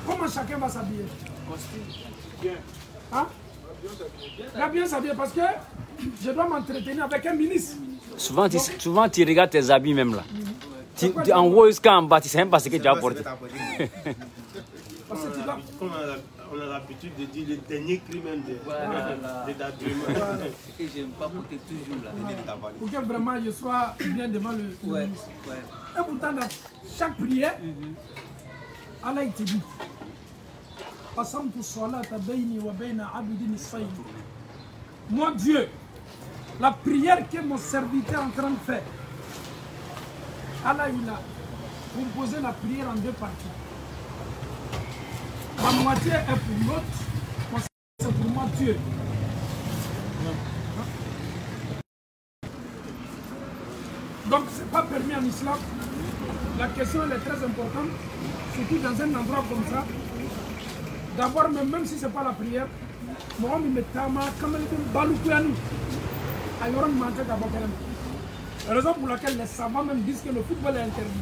[SPEAKER 3] comment chacun va s'habiller? Hein? Il va bien s'habiller parce que je dois m'entretenir avec un ministre.
[SPEAKER 7] Souvent, tu regardes tes habits même là. En haut jusqu'en bas, tu ne sais même pas ce que tu as porté.
[SPEAKER 1] Comme on a l'habitude de dire le dernier cri même de d'habillement.
[SPEAKER 8] Ce que je n'aime pas porter toujours là.
[SPEAKER 3] Pour que vraiment je sois bien devant le ministre. Et pourtant, dans chaque prière, Allah il te dit moi Dieu, la prière que mon serviteur est en train de faire, Allah il a composé la prière en 2 parties. La moitié est pour l'autre, c'est pour moi Dieu. Donc ce n'est pas permis en islam. La question elle est très importante, surtout dans un endroit comme ça. D'abord, même si ce n'est pas la prière, moi je me tama quand même baloukouyani. Raison pour laquelle les savants même disent que le football est interdit.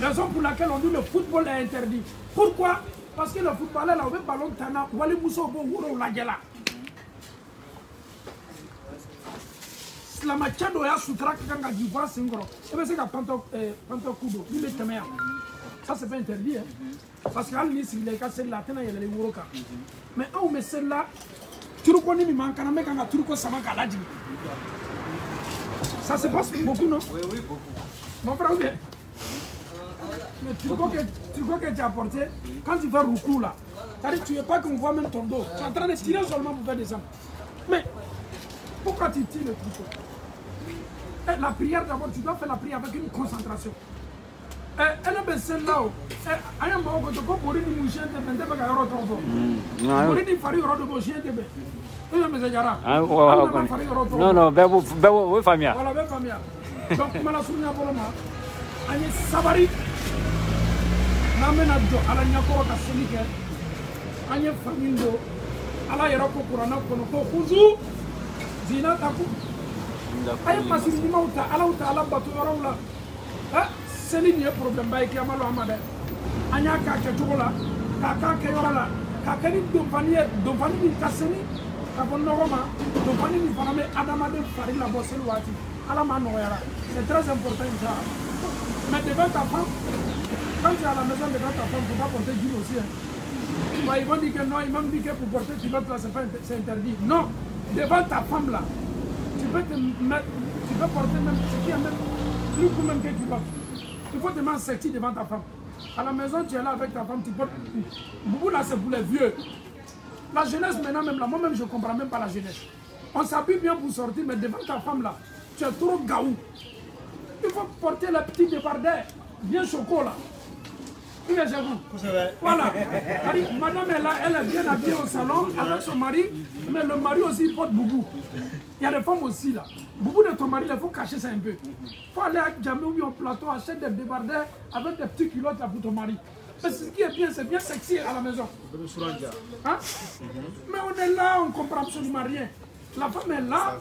[SPEAKER 3] Raison pour laquelle on dit que le football est interdit. Pourquoi? Parce que le football là, on veut ballon tana, wali muso bo wuro la gela. La machado ya sutra kanga jiva singro. Et bien c'est que panto kudo, il est temer. Ça c'est pas interdit hein. Parce que ali si les cas c'est là tena yele wuro ka. Mais on met celle-là, tu reconnais mi manka na meka nga turko sama kalaji. Ça se passe beaucoup non?
[SPEAKER 8] Oui, beaucoup.
[SPEAKER 3] Mon frère, bien. Le truc que tu as porté, quand tu fais roucou là, tu n'es pas qu'on voit même ton dos. Tu es en train de tirer seulement pour faire descendre. Mais pourquoi tu tires le truc? La prière d'abord, tu dois faire la prière avec une concentration. Elle est celle-là. Elle est mort de quoi pour une mouchette de vendre avec un euro trop fort. Pour une farine euro de mouchette de vendre.
[SPEAKER 7] Non, ben famille.
[SPEAKER 3] Voilà, ben famille. Donc, je me souviens pour le moment. Agne sabari namena do ala nyakoro ka selike anye famindo ala yero ko qur'ana ko khuzu zinatakum ay masiri ni mauta ala batu yorowla ha selini e problème bay ki amalo amade anya ka ke tugola ka ke yorala ka ke ni do fani ni kaseni C'est très important. Mais devant ta femme, quand tu es à la maison devant ta femme, il ne faut pas porter d'huile aussi. Bah, ils vont dire que non, ils m'ont dit que pour porter culotte là, c'est interdit. Non, devant ta femme là, tu peux te mettre, tu peux porter même ce qui est même plus court même que culotte. Il faut te mettre sexy devant ta femme. À la maison, tu es là avec ta femme, tu portes. Beaucoup là, c'est pour les vieux. La jeunesse maintenant, même là, moi-même, je ne comprends même pas la jeunesse. On s'habille bien pour sortir, mais devant ta femme là, tu es trop gaou. Il faut porter la petite débardeur, bien chocolat. Oui, j'avoue. Voilà. Madame est là, elle est bien habillée au salon avec son mari, mais le mari aussi porte boubou. Il y a des femmes aussi là. Boubou de ton mari, il faut cacher ça un peu. Il faut aller à Djamé ou au plateau, acheter des débardeurs avec des petits culottes là pour ton mari. Parce que ce qui est bien, c'est bien sexy à la maison. Hein? Mais on est là, on ne comprend absolument rien. La femme est là.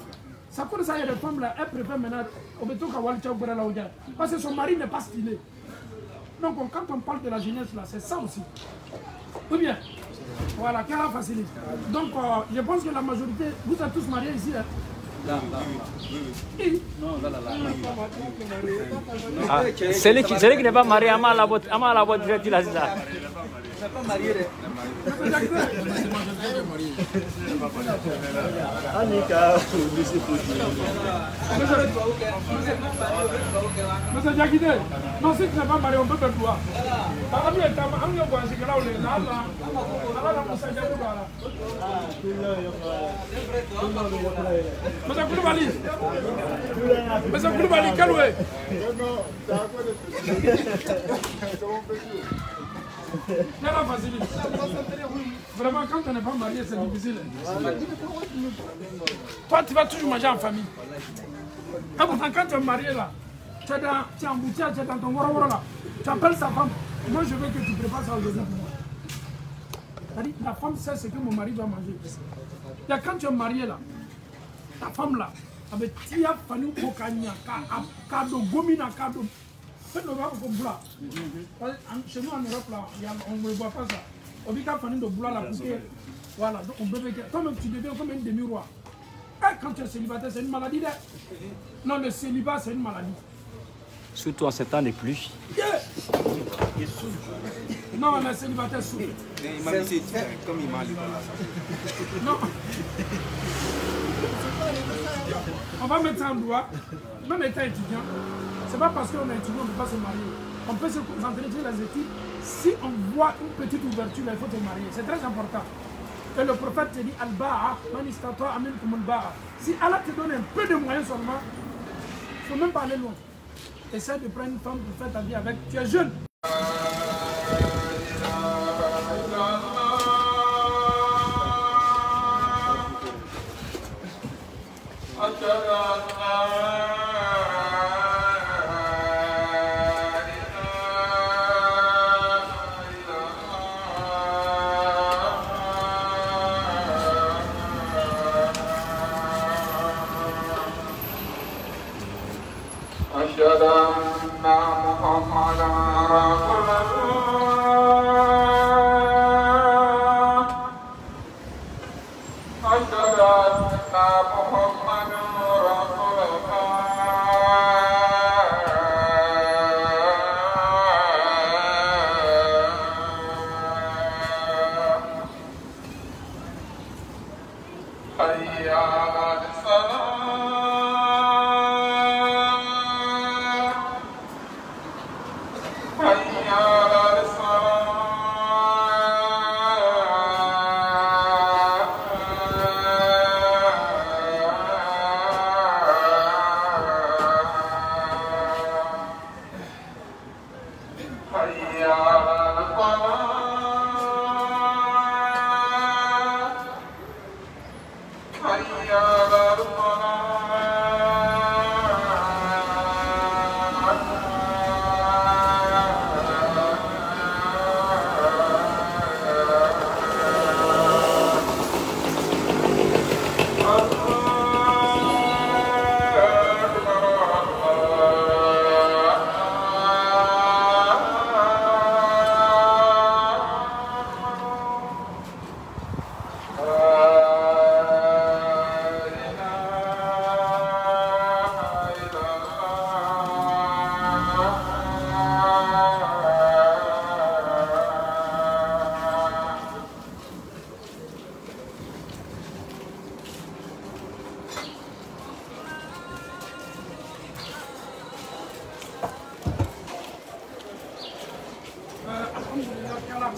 [SPEAKER 3] Ça pour ça, il y a des femmes là, elles préfèrent maintenant parce que son mari n'est pas stylé. Donc quand on parle de la jeunesse là, c'est ça aussi. Ou bien, voilà, qu'elle a facilité. Donc je pense que la majorité, vous êtes tous mariés ici. Hein? Là.
[SPEAKER 7] Ah, celui qui n'est pas marié, à la boîte direct, il a dit ça.
[SPEAKER 8] Je ne suis pas marié.
[SPEAKER 3] Monsieur Diakité, non, si tu n'es pas marié, on peut te voir. Monsieur Koulibaly, quel est? Vraiment, quand on n'est pas marié, c'est difficile. Toi, tu vas toujours manger en famille. Et pourtant, quand tu es marié là, tu es en boutique, tu es dans ton wara là, tu appelles sa femme. Moi, je veux que tu prépares ça aujourd'hui pour moi. C'est-à-dire, la femme sait ce que mon mari doit manger. Et quand tu es marié là, ta femme là, avec Tia Fani Kokanya, Kado Gomina, Kado. Faites le voir comme boula. Chez nous en Europe là, on ne voit pas ça. On dit qu'à Fani de boula la poupée. Voilà, donc on peut dire. Toi-même, tu deviens comme un demi-roi. Quand tu es célibataire, c'est une maladie. Non, le célibat, c'est une maladie.
[SPEAKER 7] Surtout en ces temps de pluie.
[SPEAKER 3] Yeah. Non, le célibataire souffre.
[SPEAKER 9] Il m'a dit comme il m'a dit.
[SPEAKER 3] Non. On va mettre ça en droit, même étant étudiant. C'est pas parce qu'on est étudiant qu'on ne peut pas se marier. On peut se concentrer sur les études. Si on voit une petite ouverture, il faut se marier. C'est très important. Et le prophète te dit Al-Ba'a, Manistata Amin Kumul-Ba'a. Si Allah te donne un peu de moyens seulement, il ne faut même pas aller loin. Essaie de prendre une femme pour faire ta vie avec. Tu es jeune.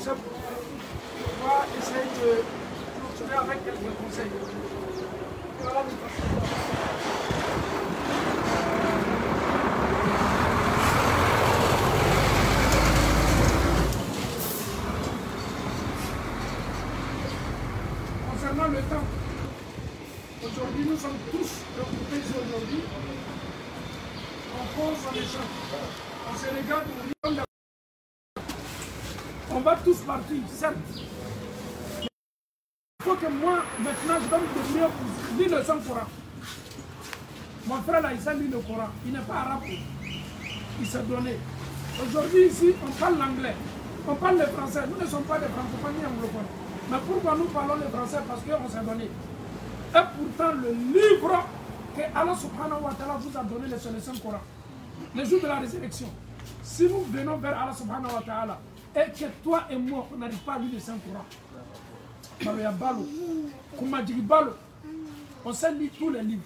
[SPEAKER 3] concept, on va essayer de clôturer avec quelques conseils. Voilà, concernant le temps, aujourd'hui nous sommes tous occupés aujourd'hui. On pose, on échange. On se regarde, on va tous partir, certes. Il faut que moi, maintenant, je dois me débrouiller pour lire le Saint-Coran. Mon frère là, il sait lire le Coran. Il n'est pas arabe. Il s'est donné. Aujourd'hui, ici, on parle l'anglais. On parle le français. Nous ne sommes pas des francophones ni anglophones. Mais pourquoi nous parlons le français? Parce qu'on s'est donné. Et pourtant, le livre que Allah subhanahu wa ta'ala vous a donné, c'est le Saint-Coran. Le jour de la résurrection, si nous venons vers Allah subhanahu wa ta'ala et que toi et moi, on n'arrive pas à lire le Saint-Coran, on sait lire tous les livres,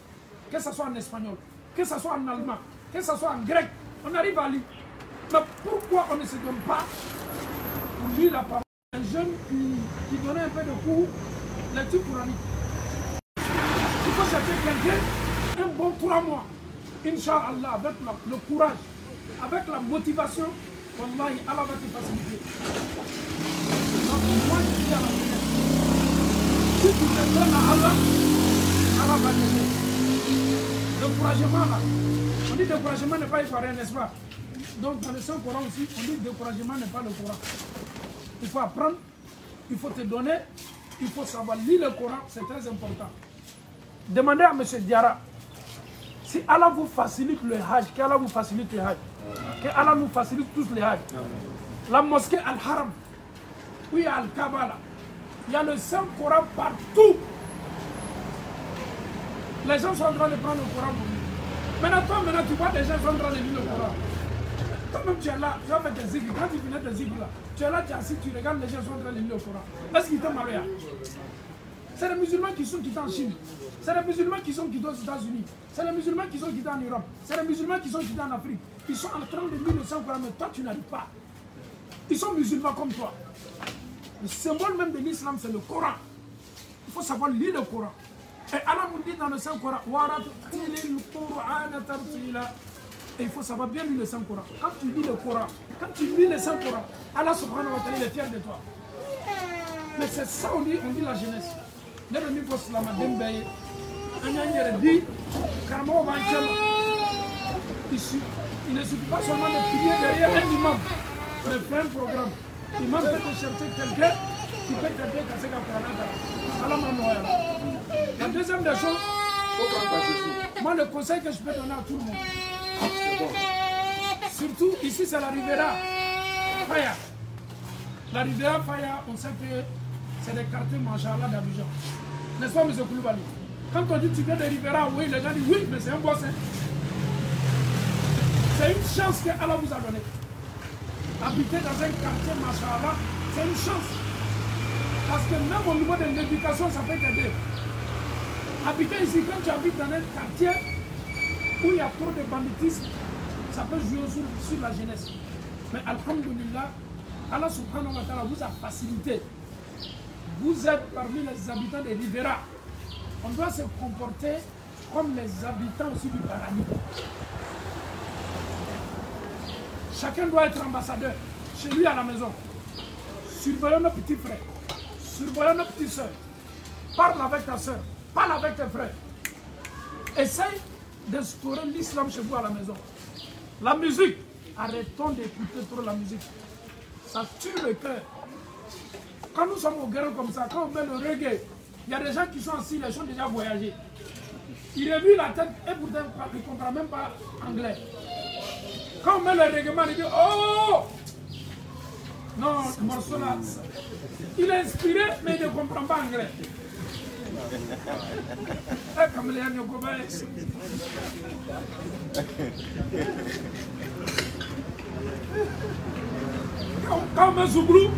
[SPEAKER 3] que ce soit en espagnol, que ce soit en allemand, que ce soit en grec, on arrive à lire. Mais pourquoi on ne se donne pas pour lire la parole? Un jeune qui donnait un peu de cours, lecture coranique. Il faut chercher quelqu'un, un bon 3 mois. Inch'Allah, avec le courage, avec la motivation, Wallahi, Allah va te faciliter. Donc, moi, je dis à la jeunesse, si tu te donnes à Allah, Allah va t'aider. Découragement, là, on dit découragement n'est pas ivoirien, n'est-ce pas? Donc, dans le Saint-Coran aussi, on dit découragement n'est pas le Coran. Il faut apprendre, il faut te donner, il faut savoir lire le Coran, c'est très important. Demandez à M. Diarra. Si Allah vous facilite le Hajj, qu'Allah vous facilite le Hajj, qu'Allah nous facilite tous les Hajj. La mosquée Al-Haram, où il y a Al-Kaaba, il y a le Saint-Coran partout. Les gens sont en train de prendre le Coran pour lui. Maintenant, tu vois des gens sont en train de lire le Coran. Toi-même, tu es là, tu vas faire tes zikrs. Quand tu finis tes zikrs là, tu es là, tu es assis, tu regardes les gens sont en train de lire le Coran. Est-ce qu'ils t'ont marié? C'est les musulmans qui sont quittés en Chine. C'est les musulmans qui sont quittés aux États-Unis. C'est les musulmans qui sont quittés en Europe. C'est les musulmans qui sont quittés en Afrique. Ils sont en train de lire le Saint-Coran, mais toi, tu n'arrives pas. Ils sont musulmans comme toi. Le symbole même de l'islam, c'est le Coran. Il faut savoir lire le Coran. Et Allah nous dit dans le Saint-Coran, et il faut savoir bien lire le Saint-Coran. Quand tu lis le Coran, quand tu lis le Saint-Coran, Allah subhanahu wa ta'ala est fier de toi. Mais c'est ça, on dit la jeunesse. Il ne suffit pas seulement de prier derrière un imam, mais faire un programme. L'imam peut te chercher quelqu'un qui peut t'aider à ce qu'on a. La deuxième des choses, moi le conseil que je peux donner à tout le monde, surtout ici c'est la Rivera Faya. La Rivera Faya, on sait que c'est des quartiers Machallah d'Abidjan. N'est-ce pas, M. Koulibaly? Quand on dit tu viens de Rivera, oui, les gens disent oui, mais c'est un boss. C'est une chance que Allah vous a donnée. Habiter dans un quartier Machallah, c'est une chance. Parce que même au niveau de l'éducation, ça peut t'aider. Habiter ici, quand tu habites dans un quartier où il y a trop de banditisme, ça peut jouer sur la jeunesse. Mais alhamdoulilah, Allah subhanahu wa ta'ala vous a facilité. Vous êtes parmi les habitants des Rivera. On doit se comporter comme les habitants aussi du paradis. Chacun doit être ambassadeur chez lui à la maison. Surveillons nos petits frères. Surveillons nos petites soeurs. Parle avec ta soeur. Parle avec tes frères. Essaye d'instaurer l'islam chez vous à la maison. La musique. Arrêtons d'écouter trop la musique. Ça tue le cœur. Quand nous sommes au guerre comme ça, quand on met le reggae, il y a des gens qui sont assis, ils sont déjà voyagés. Ils remuent la tête et pourtant ils ne comprennent même pas anglais. Quand on met le reggae, il dit oh! Non, ce morceau-là, il est inspiré, mais il ne comprend pas anglais. Comme les Anyokobaïs. Quand on met Zouglou,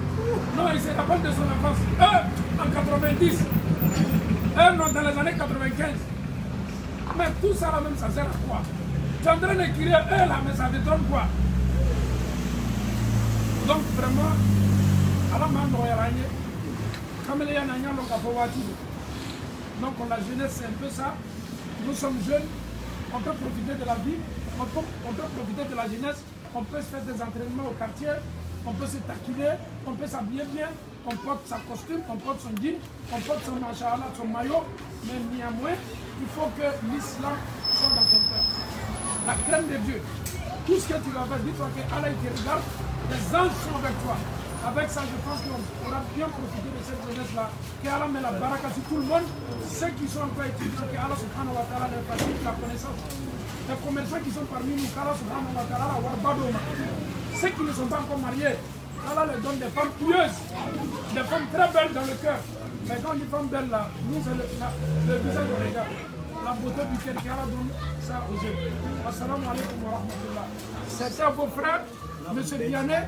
[SPEAKER 3] non, il se rappelle de son enfance. En 90. Non, dans les années 95. Mais tout ça là même, ça sert à quoi? Tu es en train de crier, là, mais ça te donne quoi? Donc vraiment, Donc la jeunesse c'est un peu ça. Nous sommes jeunes, on peut profiter de la vie, on peut profiter de la jeunesse, on peut se faire des entraînements au quartier, on peut se taquiner, on peut s'habiller bien, on porte sa costume, on porte son jean, on porte son machallah, son maillot, mais néanmoins, il faut que l'islam soit dans ton cœur. La crainte de Dieu. Tout ce que tu vas faire, dis-toi que Allah te regarde, les anges sont avec toi. Avec ça, je pense qu'on pourra bien profiter de cette jeunesse-là. Que Allah met la baraka sur tout le monde. Ceux qui sont encore étudiants, que Allah subhanahu wa ta'ala leur facilite la connaissance. Les commerçants qui sont parmi nous, qu'Allah subhanahu wa ta'ala leur badoma. Ceux qui ne sont pas encore mariés, Allah leur donne des femmes pieuses, des femmes très belles dans le cœur. Mais quand on dit femmes belles là, nous c'est le visage de regard. La beauté du cœur, qu'Allah donne ça aux yeux. Assalamu alaikum wa rahmatullah. C'était vos frères, M. Vianney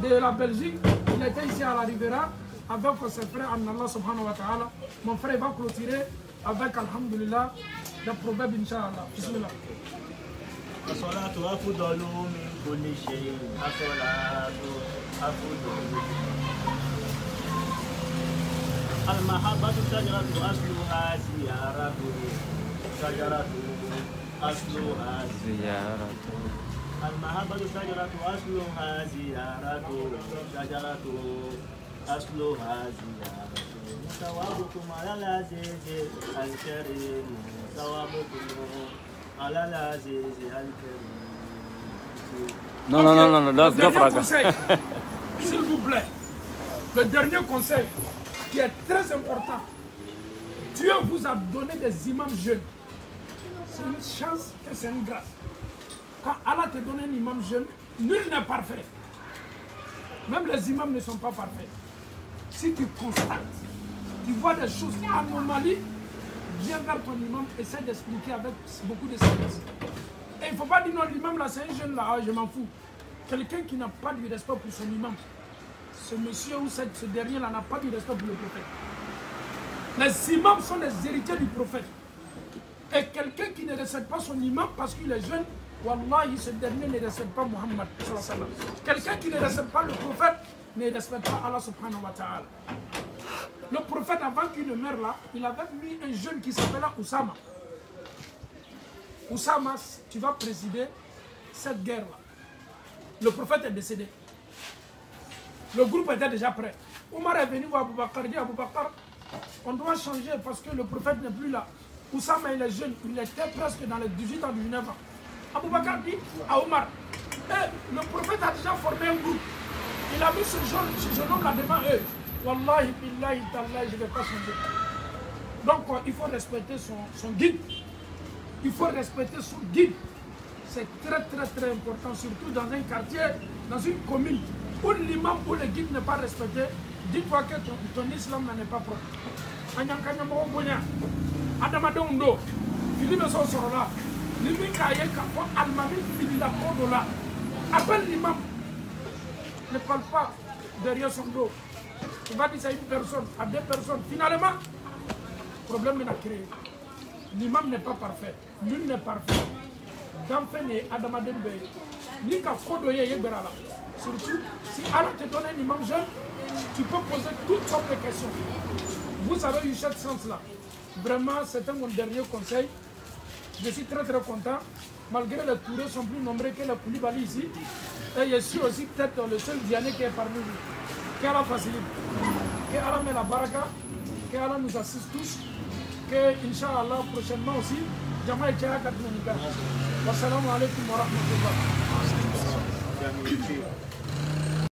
[SPEAKER 3] de la Belgique. Il était ici à la Rivera avec ses frères en Allah subhanahu wa ta'ala. Mon frère va clôturer avec alhamdulillah le proverbe Inch'Allah. Bismillah.
[SPEAKER 4] الصلاة أفضل من كل شيء الصلاة أفضل المحبة شجرة أصلها زيارة شجرة أصلها زيارة المحبة شجرة أصلها زيارة شجرة أصلها زيارة ثوابكم على العزيز الكريم ثوابكم على العزيز الكريم.
[SPEAKER 7] Non, non, non, non, non,
[SPEAKER 3] s'il vous plaît, le dernier conseil qui est très important. Dieu vous a donné des imams jeunes. C'est une chance et c'est une grâce. Quand Allah te donne un imam jeune, nul n'est parfait. Même les imams ne sont pas parfaits. Si tu constates, tu vois des choses anomalies, viens vers ton imam, essaie d'expliquer avec beaucoup de sagesse. Et il ne faut pas dire non, l'imam là, c'est un jeune là, je m'en fous. Quelqu'un qui n'a pas du respect pour son imam, ce monsieur ou ce dernier là n'a pas du respect pour le prophète. Les imams sont les héritiers du prophète. Et quelqu'un qui ne respecte pas son imam parce qu'il est jeune, wallahi, ce dernier ne respecte pas Muhammad. Quelqu'un qui ne respecte pas le prophète ne respecte pas Allah subhanahu wa ta'ala. Le prophète, avant qu'il ne meure là, il avait mis un jeune qui s'appelait Oussama. Oussama, tu vas présider cette guerre-là. Le prophète est décédé. Le groupe était déjà prêt. Omar est venu voir Abou Bakr, il dit Abou Bakr, on doit changer parce que le prophète n'est plus là. Oussama, il est jeune, il était presque dans les 18 ans, 19 ans. Abou Bakr dit à Omar, le prophète a déjà formé un groupe. Il a mis ce jeune homme là devant eux. Wallahi, billahi, tallahi, je ne vais pas changer. Donc, il faut respecter son guide. Il faut respecter son guide. C'est très, très, très important, surtout dans un quartier, dans une commune, où l'imam ou le guide n'est pas respecté. Dis-toi que ton islam n'est pas propre. Adamadondo, Philippe Sorola, l'imikaye kapo almami Philippe Kodola. Appelle l'imam. Ne parle pas derrière son dos. Tu vas dire ça à une personne, à deux personnes. Finalement, problème est créé. L'imam n'est pas parfait. L'une n'est parfait. D'enfin est Adamadembe. Nika Kodoye Yeberala. Surtout, si Allah te donne un imam jeune, tu peux poser toutes sortes de questions. Vous avez eu cette chance-là. Vraiment, c'était mon dernier conseil. Je suis très très content. Malgré les tourés sont plus nombreux que les Koulibaly ici. Et je suis aussi peut-être le seul Vianney qui est parmi nous. Que Allah facilite. Que Allah met la baraka. Que Allah nous assiste tous. Que, Inch'Allah, prochainement aussi, Jamaï Tchaya Katmanika. Wassalamu alaikum wa rahmatullah.